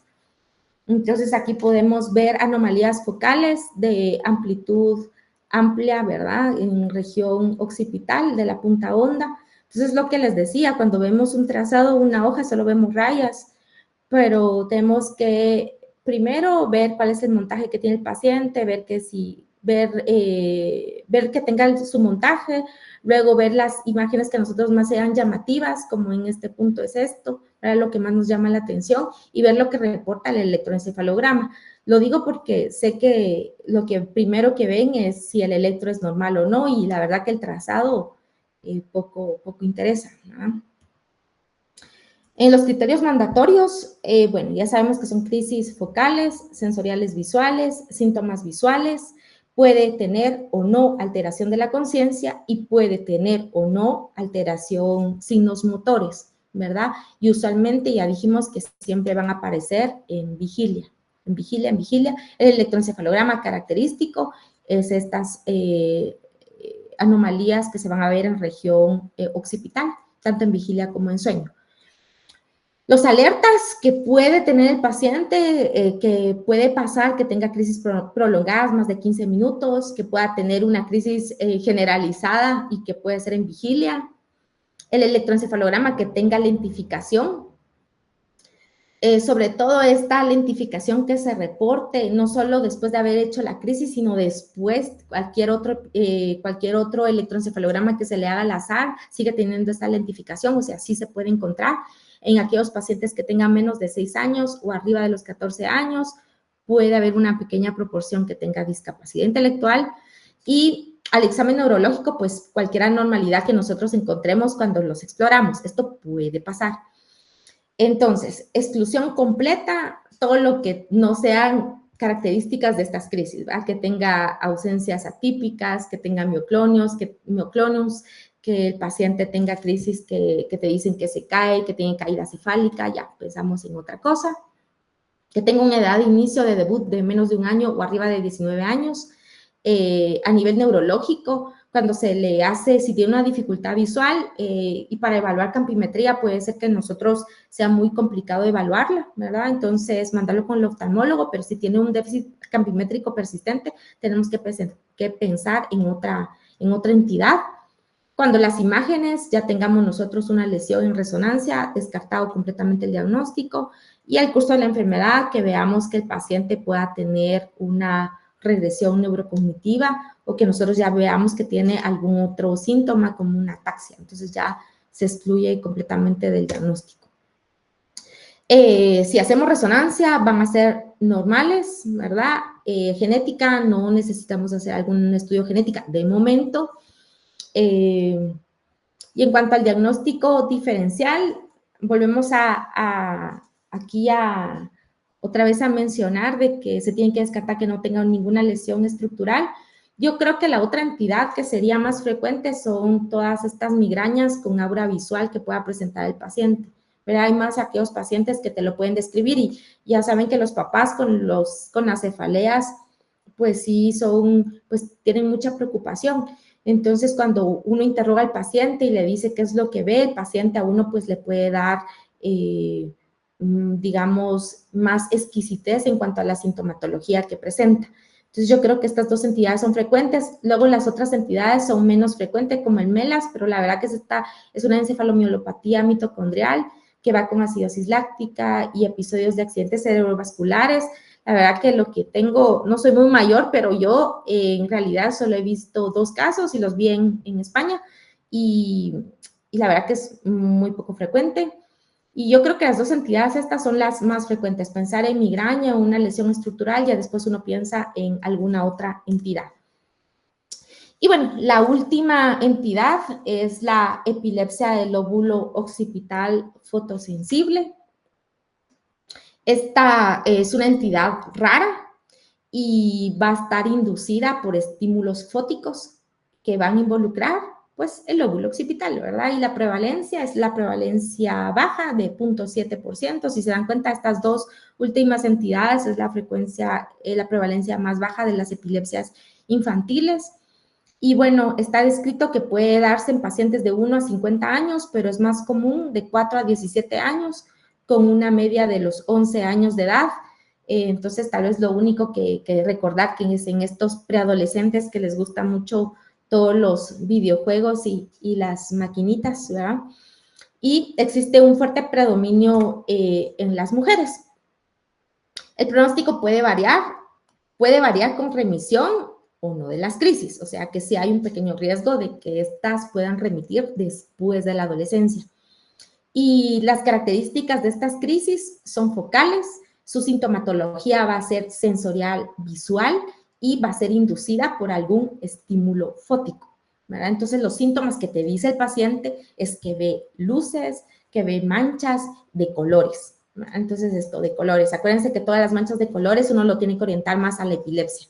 Entonces, aquí podemos ver anomalías focales de amplitud amplia, ¿verdad? En región occipital de la punta onda. Entonces, lo que les decía, cuando vemos un trazado, una hoja, solo vemos rayas, pero tenemos que primero ver cuál es el montaje que tiene el paciente, ver que ver que tenga su montaje, luego ver las imágenes que a nosotros más sean llamativas, como en este punto es esto, para lo que más nos llama la atención, y ver lo que reporta el electroencefalograma. Lo digo porque sé que lo que primero que ven es si el electro es normal o no, y la verdad que el trazado poco interesa, ¿verdad? En los criterios mandatorios, bueno, ya sabemos que son crisis focales, sensoriales visuales, síntomas visuales, puede tener o no alteración de la conciencia y puede tener o no alteración, signos motores, ¿verdad? Y usualmente ya dijimos que siempre van a aparecer en vigilia. En vigilia. El electroencefalograma característico es estas anomalías que se van a ver en región occipital, tanto en vigilia como en sueño. Los alertas que puede tener el paciente, que puede pasar que tenga crisis prolongadas, más de 15 minutos, que pueda tener una crisis generalizada y que puede ser en vigilia. El electroencefalograma que tenga lentificación. Sobre todo esta lentificación que se reporte, no solo después de haber hecho la crisis, sino después cualquier otro electroencefalograma que se le haga al azar sigue teniendo esta lentificación, o sea, sí se puede encontrar en aquellos pacientes que tengan menos de 6 años o arriba de los 14 años, puede haber una pequeña proporción que tenga discapacidad intelectual. Y al examen neurológico, pues cualquier anormalidad que nosotros encontremos cuando los exploramos, esto puede pasar. Entonces, exclusión completa, todo lo que no sean características de estas crisis, ¿verdad? Que tenga ausencias atípicas, que tenga mioclonios, que el paciente tenga crisis que te dicen que se cae, que tiene caída cefálica, ya pensamos en otra cosa. Que tenga una edad de inicio de debut de menos de 1 año o arriba de 19 años. A nivel neurológico, cuando se le hace, si tiene una dificultad visual, y para evaluar campimetría puede ser que nosotros sea muy complicado evaluarla, ¿verdad? Entonces, mandarlo con el oftalmólogo, pero si tiene un déficit campimétrico persistente, tenemos que pensar en otra entidad. Cuando las imágenes ya tengamos nosotros una lesión en resonancia, descartado completamente el diagnóstico, y el curso de la enfermedad, que veamos que el paciente pueda tener una regresión neurocognitiva o que nosotros ya veamos que tiene algún otro síntoma como una ataxia. Entonces ya se excluye completamente del diagnóstico. Si hacemos resonancia, van a ser normales, ¿verdad? Genética, no necesitamos hacer algún estudio genética de momento. Y en cuanto al diagnóstico diferencial, volvemos aquí otra vez a mencionar de que se tiene que descartar que no tenga ninguna lesión estructural. Yo creo que la otra entidad que sería más frecuente son todas estas migrañas con aura visual que pueda presentar el paciente. Pero hay más aquellos pacientes que te lo pueden describir y ya saben que los papás con las cefaleas, pues sí pues tienen mucha preocupación. Entonces, cuando uno interroga al paciente y le dice qué es lo que ve, el paciente a uno pues le puede dar, digamos, más exquisitez en cuanto a la sintomatología que presenta. Entonces, yo creo que estas dos entidades son frecuentes. Luego, las otras entidades son menos frecuentes, como el MELAS, pero la verdad que es una encefalomielopatía mitocondrial que va con acidosis láctica y episodios de accidentes cerebrovasculares. La verdad que lo que tengo, no soy muy mayor, pero yo en realidad solo he visto 2 casos y los vi en España y la verdad que es muy poco frecuente. Y yo creo que las dos entidades estas son las más frecuentes. Pensar en migraña o una lesión estructural, ya después uno piensa en alguna otra entidad. Y bueno, la última entidad es la epilepsia del lóbulo occipital fotosensible. Esta es una entidad rara y va a estar inducida por estímulos fóticos que van a involucrar pues el lóbulo occipital, ¿verdad? Y la prevalencia es la prevalencia baja de 0.7%. Si se dan cuenta, estas dos últimas entidades es la frecuencia, la prevalencia más baja de las epilepsias infantiles. Y bueno, está descrito que puede darse en pacientes de 1 a 50 años, pero es más común de 4 a 17 años, con una media de los 11 años de edad. Entonces, tal vez lo único que recordar que es en estos preadolescentes que les gustan mucho todos los videojuegos y las maquinitas, ¿verdad? Y existe un fuerte predominio en las mujeres. El pronóstico puede variar con remisión o no de las crisis, o sea que sí hay un pequeño riesgo de que estas puedan remitir después de la adolescencia. Y las características de estas crisis son focales, su sintomatología va a ser sensorial visual y va a ser inducida por algún estímulo fótico, ¿verdad? Entonces los síntomas que te dice el paciente es que ve luces, que ve manchas de colores, ¿verdad? Entonces esto de colores, acuérdense que todas las manchas de colores uno lo tiene que orientar más a la epilepsia.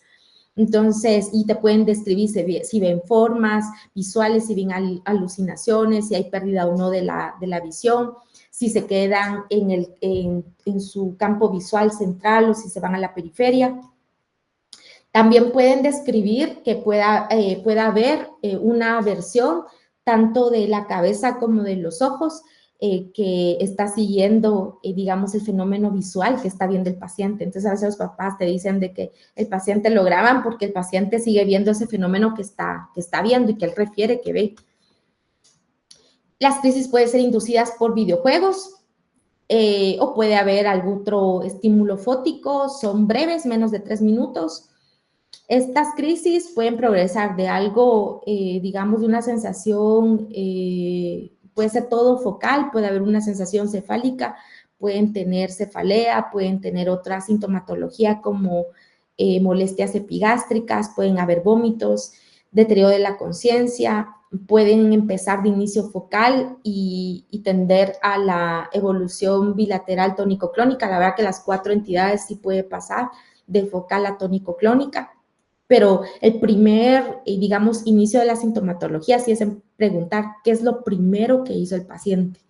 Entonces, y te pueden describir si ven formas visuales, si ven alucinaciones, si hay pérdida o no de la visión, si se quedan en su campo visual central o si se van a la periferia. También pueden describir que pueda haber una aversión tanto de la cabeza como de los ojos, que está siguiendo, digamos, el fenómeno visual que está viendo el paciente. Entonces, a veces los papás te dicen de que el paciente lo graban porque el paciente sigue viendo ese fenómeno que está viendo y que él refiere que ve. Las crisis pueden ser inducidas por videojuegos, o puede haber algún otro estímulo fótico, son breves, menos de 3 minutos. Estas crisis pueden progresar de algo, digamos, de una sensación, puede ser todo focal, puede haber una sensación cefálica, pueden tener cefalea, pueden tener otra sintomatología como molestias epigástricas, pueden haber vómitos, deterioro de la conciencia, pueden empezar de inicio focal y tender a la evolución bilateral tónico-clónica. La verdad que las 4 entidades sí puede pasar de focal a tónico-clónica. Pero el primer, digamos, inicio de la sintomatología sí es en preguntar qué es lo primero que hizo el paciente,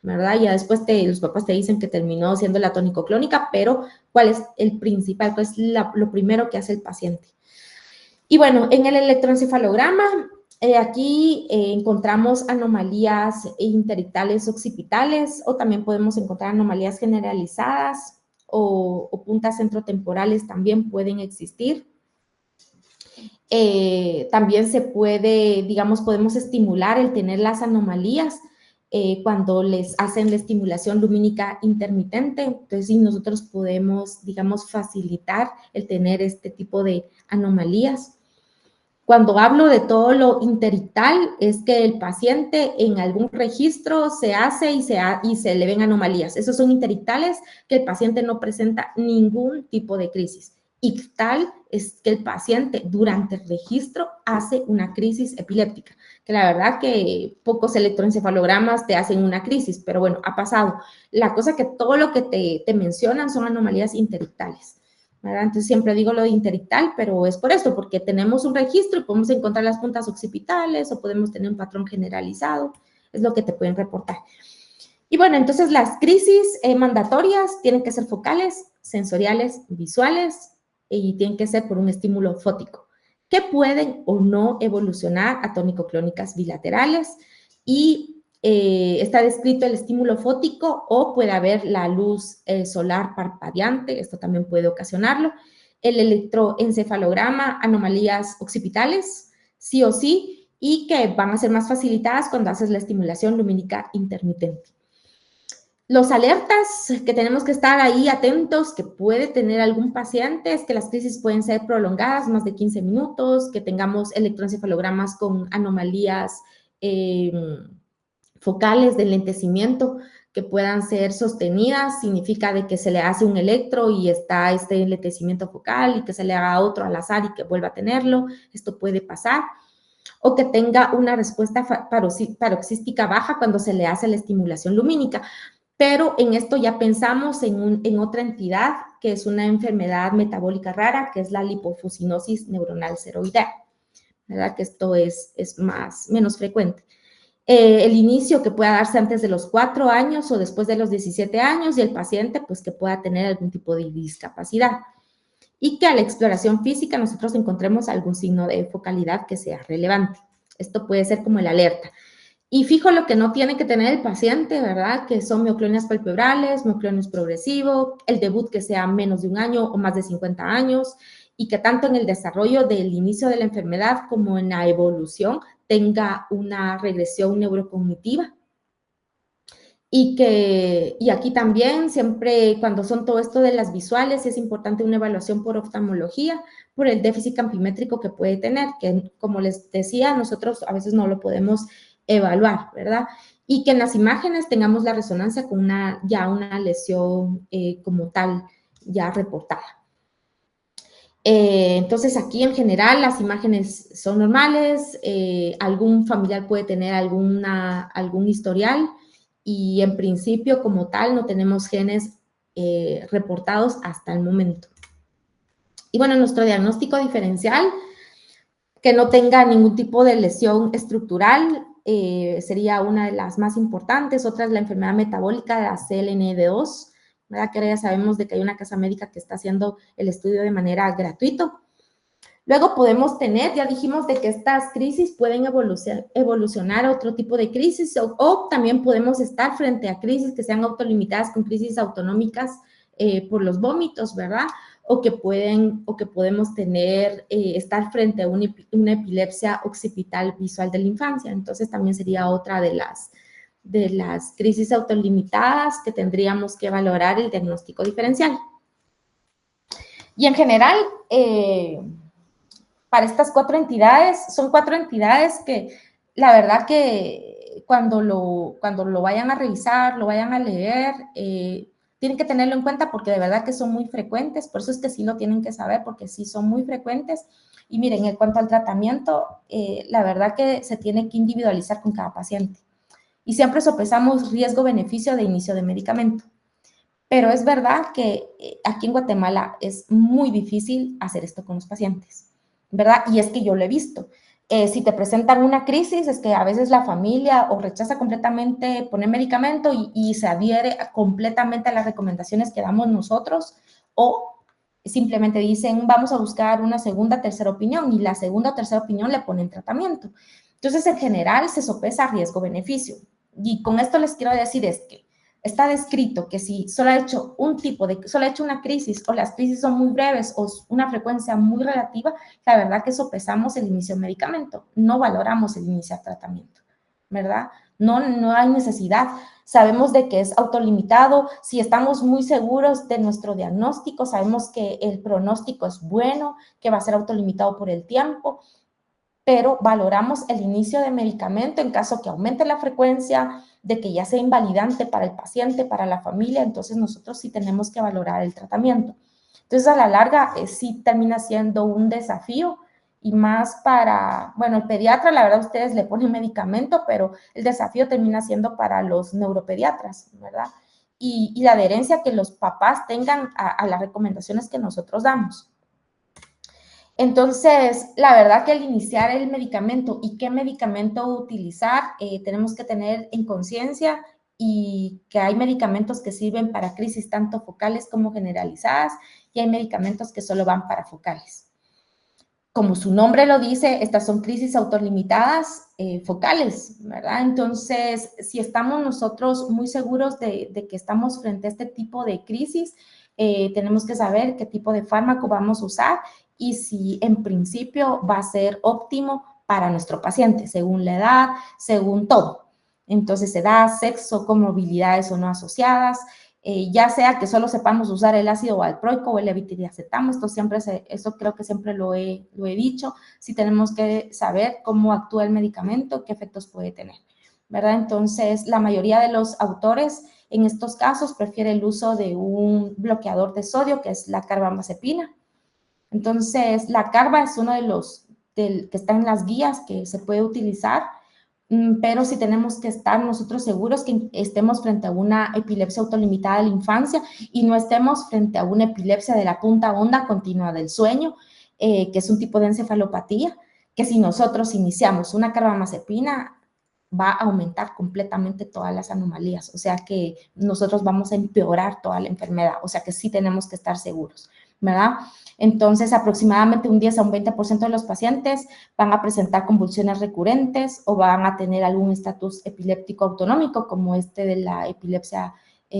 ¿verdad? Ya después los papás te dicen que terminó siendo la tónico-clónica, pero ¿cuál es el principal? ¿Cuál es lo primero que hace el paciente? Y bueno, en el electroencefalograma, aquí encontramos anomalías interictales occipitales, o también podemos encontrar anomalías generalizadas o puntas centrotemporales también pueden existir. También se puede, digamos, podemos estimular el tener las anomalías cuando les hacen la estimulación lumínica intermitente. Entonces, sí, nosotros podemos, digamos, facilitar el tener este tipo de anomalías. Cuando hablo de todo lo interictal, es que el paciente en algún registro se hace y se le ven anomalías. Esos son interictales, que el paciente no presenta ningún tipo de crisis. Ictal es que el paciente durante el registro hace una crisis epiléptica, que la verdad que pocos electroencefalogramas te hacen una crisis, pero bueno, ha pasado. La cosa que todo lo que te mencionan son anomalías interictales, ¿verdad? Entonces siempre digo lo de interictal, pero es por esto, porque tenemos un registro y podemos encontrar las puntas occipitales o podemos tener un patrón generalizado, es lo que te pueden reportar. Y bueno, entonces las crisis mandatorias tienen que ser focales, sensoriales, visuales, y tienen que ser por un estímulo fótico, que pueden o no evolucionar a tónico-clónicas bilaterales, y está descrito el estímulo fótico, o puede haber la luz solar parpadeante, esto también puede ocasionarlo, el electroencefalograma, anomalías occipitales, sí o sí, y que van a ser más facilitadas cuando haces la estimulación lumínica intermitente. Los alertas que tenemos que estar ahí atentos que puede tener algún paciente es que las crisis pueden ser prolongadas, más de 15 minutos, que tengamos electroencefalogramas con anomalías focales de enlentecimiento que puedan ser sostenidas, significa de que se le hace un electro y está este enlentecimiento focal, y que se le haga otro al azar y que vuelva a tenerlo, esto puede pasar. O que tenga una respuesta paroxística baja cuando se le hace la estimulación lumínica. pero en esto ya pensamos en otra entidad, que es una enfermedad metabólica rara, que es la lipofuscinosis neuronal ceroidea, ¿verdad? Que esto es menos frecuente. El inicio que pueda darse antes de los 4 años o después de los 17 años y el paciente pues que pueda tener algún tipo de discapacidad y que a la exploración física nosotros encontremos algún signo de focalidad que sea relevante. Esto puede ser como el alerta. Y fijo lo que no tiene que tener el paciente, ¿verdad? Que son mioclonias palpebrales, mioclonios progresivo, el debut que sea menos de un año o más de 50 años y que tanto en el desarrollo del inicio de la enfermedad como en la evolución tenga una regresión neurocognitiva. Y aquí también, siempre cuando son todo esto de las visuales, es importante una evaluación por oftalmología, por el déficit campimétrico que puede tener, que como les decía, nosotros a veces no lo podemos evaluar, ¿verdad? Y que en las imágenes tengamos la resonancia con ya una lesión como tal, ya reportada. Entonces aquí en general las imágenes son normales, algún familiar puede tener algún historial y en principio como tal no tenemos genes reportados hasta el momento. Y bueno, nuestro diagnóstico diferencial, que no tenga ningún tipo de lesión estructural, sería una de las más importantes. Otra es la enfermedad metabólica de la CLND2, ¿verdad? Que ahora ya sabemos de que hay una casa médica que está haciendo el estudio de manera gratuita. Luego podemos tener, ya dijimos de que estas crisis pueden evolucionar a otro tipo de crisis o también podemos estar frente a crisis que sean autolimitadas con crisis autonómicas por los vómitos, ¿verdad? O que podemos tener, estar frente a una epilepsia occipital visual de la infancia. Entonces también sería otra de las crisis autolimitadas que tendríamos que valorar el diagnóstico diferencial. Y en general, para estas 4 entidades, son 4 entidades que la verdad que cuando lo vayan a revisar, lo vayan a leer, tienen que tenerlo en cuenta porque de verdad que son muy frecuentes, por eso es que sí lo tienen que saber, porque sí son muy frecuentes. Y miren, en cuanto al tratamiento, la verdad que se tiene que individualizar con cada paciente. Y siempre sopesamos riesgo-beneficio de inicio de medicamento. Pero es verdad que aquí en Guatemala es muy difícil hacer esto con los pacientes, ¿verdad? Y es que yo lo he visto. Si te presentan una crisis, es que a veces la familia o rechaza completamente poner medicamento y se adhiere completamente a las recomendaciones que damos nosotros, o simplemente dicen, vamos a buscar una segunda, tercera opinión, y la segunda o tercera opinión le ponen tratamiento. Entonces, en general, se sopesa riesgo-beneficio. Y con esto les quiero decir es que está descrito que si solo ha hecho solo ha hecho una crisis o las crisis son muy breves o una frecuencia muy relativa, la verdad que sopesamos el inicio de medicamento, no valoramos el inicio de tratamiento, ¿verdad? No hay necesidad. Sabemos de que es autolimitado, si estamos muy seguros de nuestro diagnóstico, sabemos que el pronóstico es bueno, que va a ser autolimitado por el tiempo, pero valoramos el inicio de medicamento en caso que aumente la frecuencia, de que ya sea invalidante para el paciente, para la familia, entonces nosotros sí tenemos que valorar el tratamiento. Entonces, a la larga, sí termina siendo un desafío y más para, bueno, el pediatra, la verdad, ustedes le ponen medicamento, pero el desafío termina siendo para los neuropediatras, ¿verdad? Y la adherencia que los papás tengan a las recomendaciones que nosotros damos. Entonces, la verdad que al iniciar el medicamento y qué medicamento utilizar, tenemos que tener en conciencia y que hay medicamentos que sirven para crisis tanto focales como generalizadas y hay medicamentos que solo van para focales. Como su nombre lo dice, estas son crisis autolimitadas focales, ¿verdad? Entonces, si estamos nosotros muy seguros de que estamos frente a este tipo de crisis, tenemos que saber qué tipo de fármaco vamos a usar y si en principio va a ser óptimo para nuestro paciente, según la edad, según todo. Entonces, edad, sexo, comorbilidades o no asociadas, ya sea que solo sepamos usar el ácido valproico o el levetiracetam, eso creo que siempre lo he dicho, si tenemos que saber cómo actúa el medicamento, qué efectos puede tener, ¿verdad? Entonces, la mayoría de los autores en estos casos prefiere el uso de un bloqueador de sodio, que es la carbamazepina. Entonces, la carba es uno de los que está en las guías que se puede utilizar pero sí tenemos que estar nosotros seguros que estemos frente a una epilepsia autolimitada de la infancia y no estemos frente a una epilepsia de la punta onda continua del sueño, que es un tipo de encefalopatía, que si nosotros iniciamos una carbamazepina, va a aumentar completamente todas las anomalías, o sea que nosotros vamos a empeorar toda la enfermedad, o sea que sí tenemos que estar seguros, ¿verdad? Entonces, aproximadamente un 10 a un 20% de los pacientes van a presentar convulsiones recurrentes o van a tener algún estatus epiléptico autonómico, como este de la epilepsia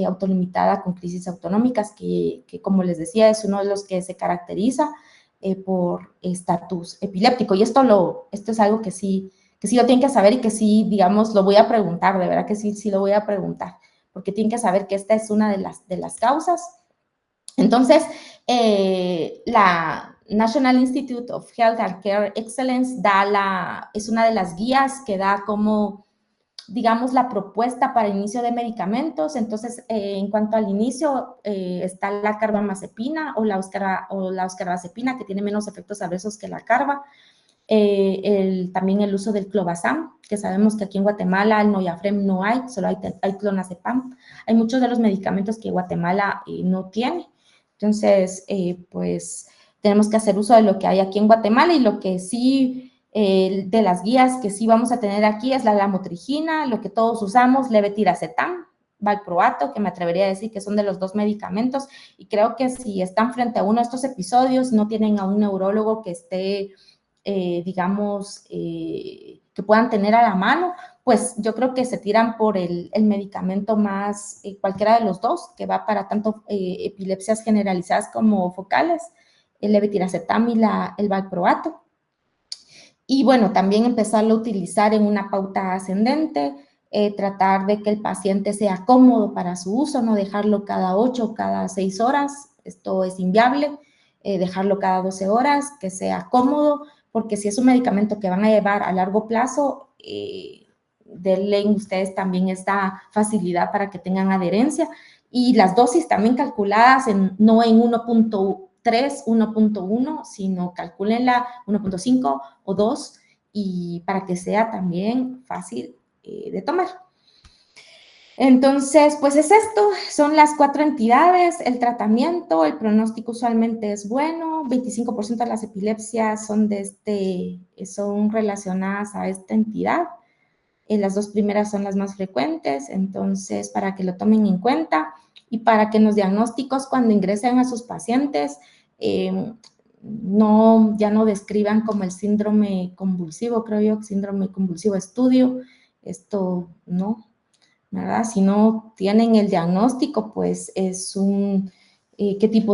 autolimitada con crisis autonómicas, que, como les decía, es uno de los que se caracteriza por estatus epiléptico. Y esto es algo que sí lo tienen que saber y que sí, digamos, lo voy a preguntar, de verdad que sí, sí lo voy a preguntar, porque tienen que saber que esta es una de las causas. Entonces, la National Institute of Health and Care Excellence es una de las guías que da como, digamos, la propuesta para inicio de medicamentos. Entonces, en cuanto al inicio, está la carbamazepina o la oscarbazepina, que tiene menos efectos adversos que la carba. También el uso del clobazam, que sabemos que aquí en Guatemala el Noyafrem no hay, solo hay clonazepam. Hay muchos de los medicamentos que Guatemala no tiene. Entonces, pues tenemos que hacer uso de lo que hay aquí en Guatemala y lo que sí, de las guías que sí vamos a tener aquí es la lamotrigina, lo que todos usamos, levetiracetam, valproato, que me atrevería a decir que son de los dos medicamentos, y creo que si están frente a uno de estos episodios, no tienen a un neurólogo que esté digamos, que puedan tener a la mano, pues yo creo que se tiran por el medicamento más, cualquiera de los dos, que va para tanto epilepsias generalizadas como focales, el levetiracetam y el valproato. Y bueno, también empezarlo a utilizar en una pauta ascendente, tratar de que el paciente sea cómodo para su uso, no dejarlo cada 8 o cada 6 horas, esto es inviable, dejarlo cada 12 horas, que sea cómodo, porque si es un medicamento que van a llevar a largo plazo, denle ustedes también esta facilidad para que tengan adherencia, y las dosis también calculadas no en 1.3, 1.1, sino calculenla 1.5 o 2, y para que sea también fácil de tomar. Entonces, pues es esto, son las 4 entidades, el tratamiento, el pronóstico usualmente es bueno, 25% de las epilepsias son relacionadas a esta entidad, las dos primeras son las más frecuentes, entonces para que lo tomen en cuenta y para que en los diagnósticos cuando ingresen a sus pacientes ya no describan como el síndrome convulsivo, creo yo, síndrome convulsivo estudio, esto no, ¿verdad? Si no tienen el diagnóstico, pues es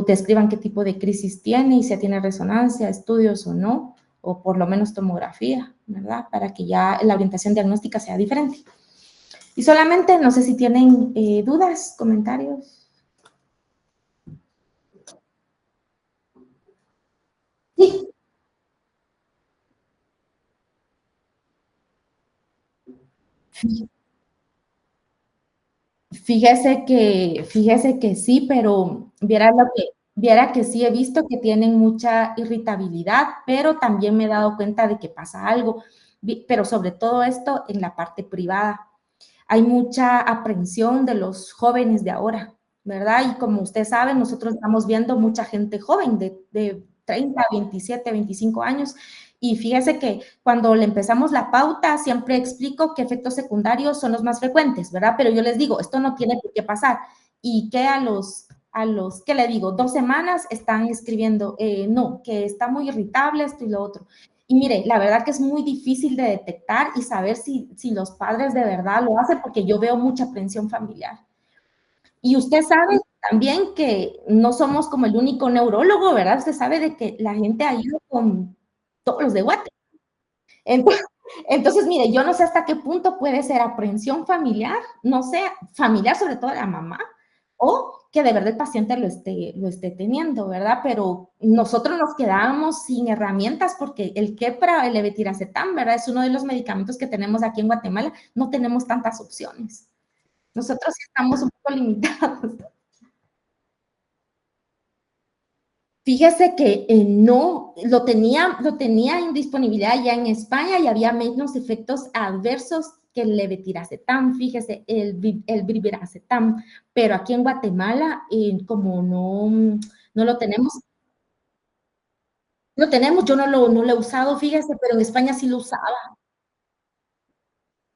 describan qué tipo de crisis tiene y si tiene resonancia, estudios o no, o por lo menos tomografía, ¿verdad? Para que ya la orientación diagnóstica sea diferente. Y solamente, no sé si tienen dudas, comentarios. Sí, fíjese que sí, pero viera que sí he visto que tienen mucha irritabilidad, pero también me he dado cuenta de que pasa algo, pero sobre todo esto en la parte privada. Hay mucha aprensión de los jóvenes de ahora, ¿verdad? Y como usted sabe, nosotros estamos viendo mucha gente joven de 30, 27, 25 años. Y fíjese que cuando le empezamos la pauta, siempre explico qué efectos secundarios son los más frecuentes, ¿verdad? Pero yo les digo, esto no tiene por qué pasar. Y que ¿qué le digo? 2 semanas están escribiendo, no, que está muy irritable, esto y lo otro. Y mire, la verdad que es muy difícil de detectar y saber si los padres de verdad lo hacen, porque yo veo mucha aprensión familiar. Y usted sabe también que no somos como el único neurólogo, ¿verdad? Usted sabe de que la gente ha ido con todos los de Guate. Entonces, entonces, mire, yo no sé hasta qué punto puede ser aprensión familiar, no sé, familiar sobre todo de la mamá, o que de verdad el paciente lo esté teniendo, ¿verdad? Pero nosotros nos quedábamos sin herramientas porque el Keppra, el levetiracetam, ¿verdad? Es uno de los medicamentos que tenemos aquí en Guatemala, no tenemos tantas opciones. Nosotros sí estamos un poco limitados. Fíjese que no, lo tenía en disponibilidad ya en España y había menos efectos adversos que el levetiracetam, fíjese, el brivaracetam, pero aquí en Guatemala, como no lo tenemos, yo no lo he usado, fíjese, pero en España sí lo usaba.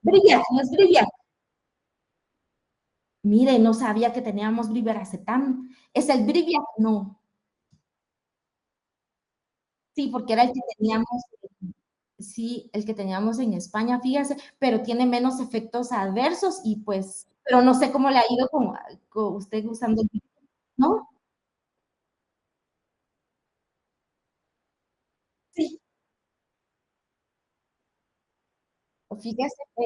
Briviac, no es Briviac. Mire, no sabía que teníamos brivaracetam. ¿Es el Briviac? No. Sí, porque era el que teníamos, sí, el que teníamos en España, fíjese, pero tiene menos efectos adversos y pues, pero no sé cómo le ha ido con usted usando, ¿no? Sí, fíjese que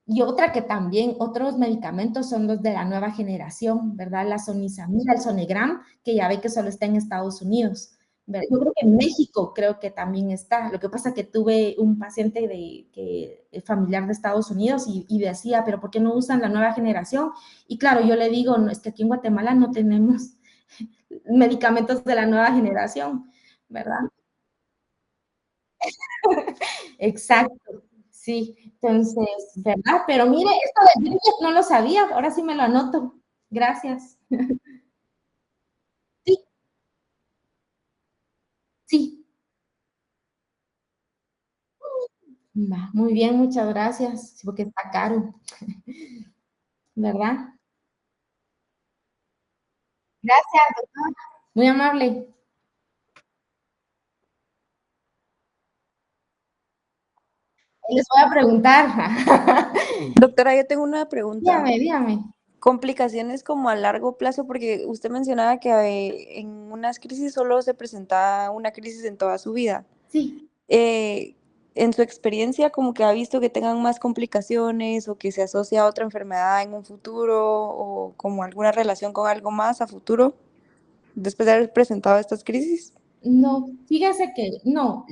y otra que también, otros medicamentos son los de la nueva generación, ¿verdad? La sonizamida, el Sonegram, que ya ve que solo está en Estados Unidos. ¿Verdad? Yo creo que en México creo que también está. Lo que pasa es que tuve un paciente familiar de Estados Unidos y decía, pero ¿por qué no usan la nueva generación? Y claro, yo le digo, no, es que aquí en Guatemala no tenemos medicamentos de la nueva generación, ¿verdad? Exacto, sí. Entonces, ¿verdad? Pero mire, esto del Bridget no lo sabía, ahora sí me lo anoto. Gracias. Sí, sí. Va, muy bien, muchas gracias, sí, porque está caro, ¿verdad? Gracias, doctor. Muy amable. Les voy a preguntar. Doctora, yo tengo una pregunta. Dígame, dígame. Complicaciones como a largo plazo, porque usted mencionaba que en unas crisis solo se presenta una crisis en toda su vida. Sí. Eh, en su experiencia, como que ha visto que tengan más complicaciones o que se asocia a otra enfermedad en un futuro o como alguna relación con algo más a futuro después de haber presentado estas crisis. No, fíjese que no,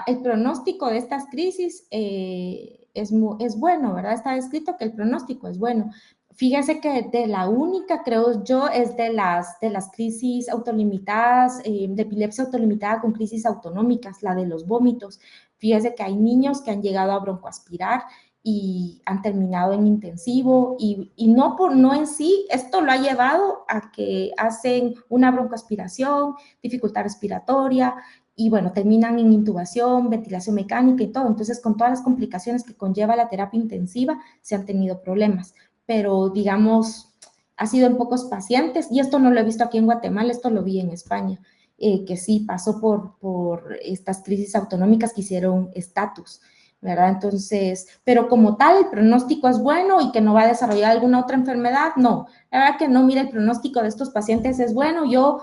el pronóstico de estas crisis es bueno, ¿verdad? Está escrito que el pronóstico es bueno. Fíjese que de la única, creo yo, es de las crisis autolimitadas, de epilepsia autolimitada con crisis autonómicas, la de los vómitos. Fíjese que hay niños que han llegado a broncoaspirar y han terminado en intensivo y no en sí, esto lo ha llevado a que hacen una broncoaspiración, dificultad respiratoria y bueno, terminan en intubación, ventilación mecánica y todo. Entonces, con todas las complicaciones que conlleva la terapia intensiva, se han tenido problemas. Pero digamos, ha sido en pocos pacientes y esto no lo he visto aquí en Guatemala, esto lo vi en España, que sí pasó por estas crisis autonómicas que hicieron estatus. ¿Verdad? Entonces, pero como tal, el pronóstico es bueno y que no va a desarrollar alguna otra enfermedad, no. La verdad que no, mira, el pronóstico de estos pacientes es bueno. Yo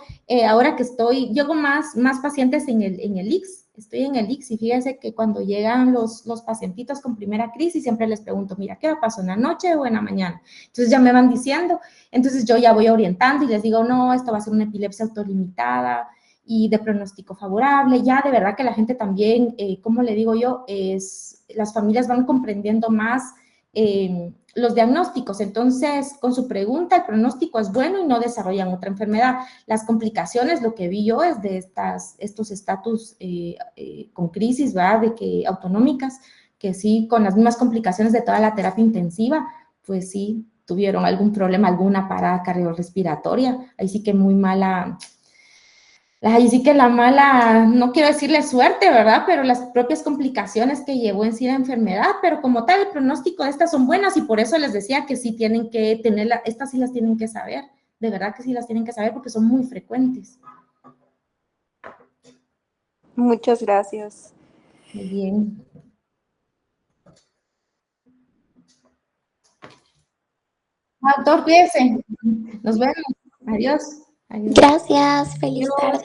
ahora que llego más pacientes en el IX, estoy en el IX y fíjense que cuando llegan los pacientitos con primera crisis, siempre les pregunto, mira, ¿qué pasó en la noche o en la mañana? Entonces ya me van diciendo, entonces yo ya voy orientando y les digo, no, esto va a ser una epilepsia autolimitada y de pronóstico favorable. Ya de verdad que la gente también, como le digo yo, las familias van comprendiendo más los diagnósticos. Entonces, con su pregunta, el pronóstico es bueno y no desarrollan otra enfermedad. Las complicaciones, lo que vi yo es de estos estatus con crisis, ¿verdad? De que autonómicas, que sí, con las mismas complicaciones de toda la terapia intensiva, pues sí, tuvieron algún problema, alguna parada cardiorrespiratoria. Ahí sí que muy mala, ahí sí que la mala, no quiero decirle suerte, ¿verdad? Pero las propias complicaciones que llevó en sí la enfermedad, pero como tal, el pronóstico de estas son buenas y por eso les decía que sí tienen que tenerla, estas sí las tienen que saber, de verdad que sí las tienen que saber porque son muy frecuentes. Muchas gracias. Muy bien. Doctor, cuídese. Nos vemos. Adiós. Adiós. Gracias, feliz Adiós. tarde.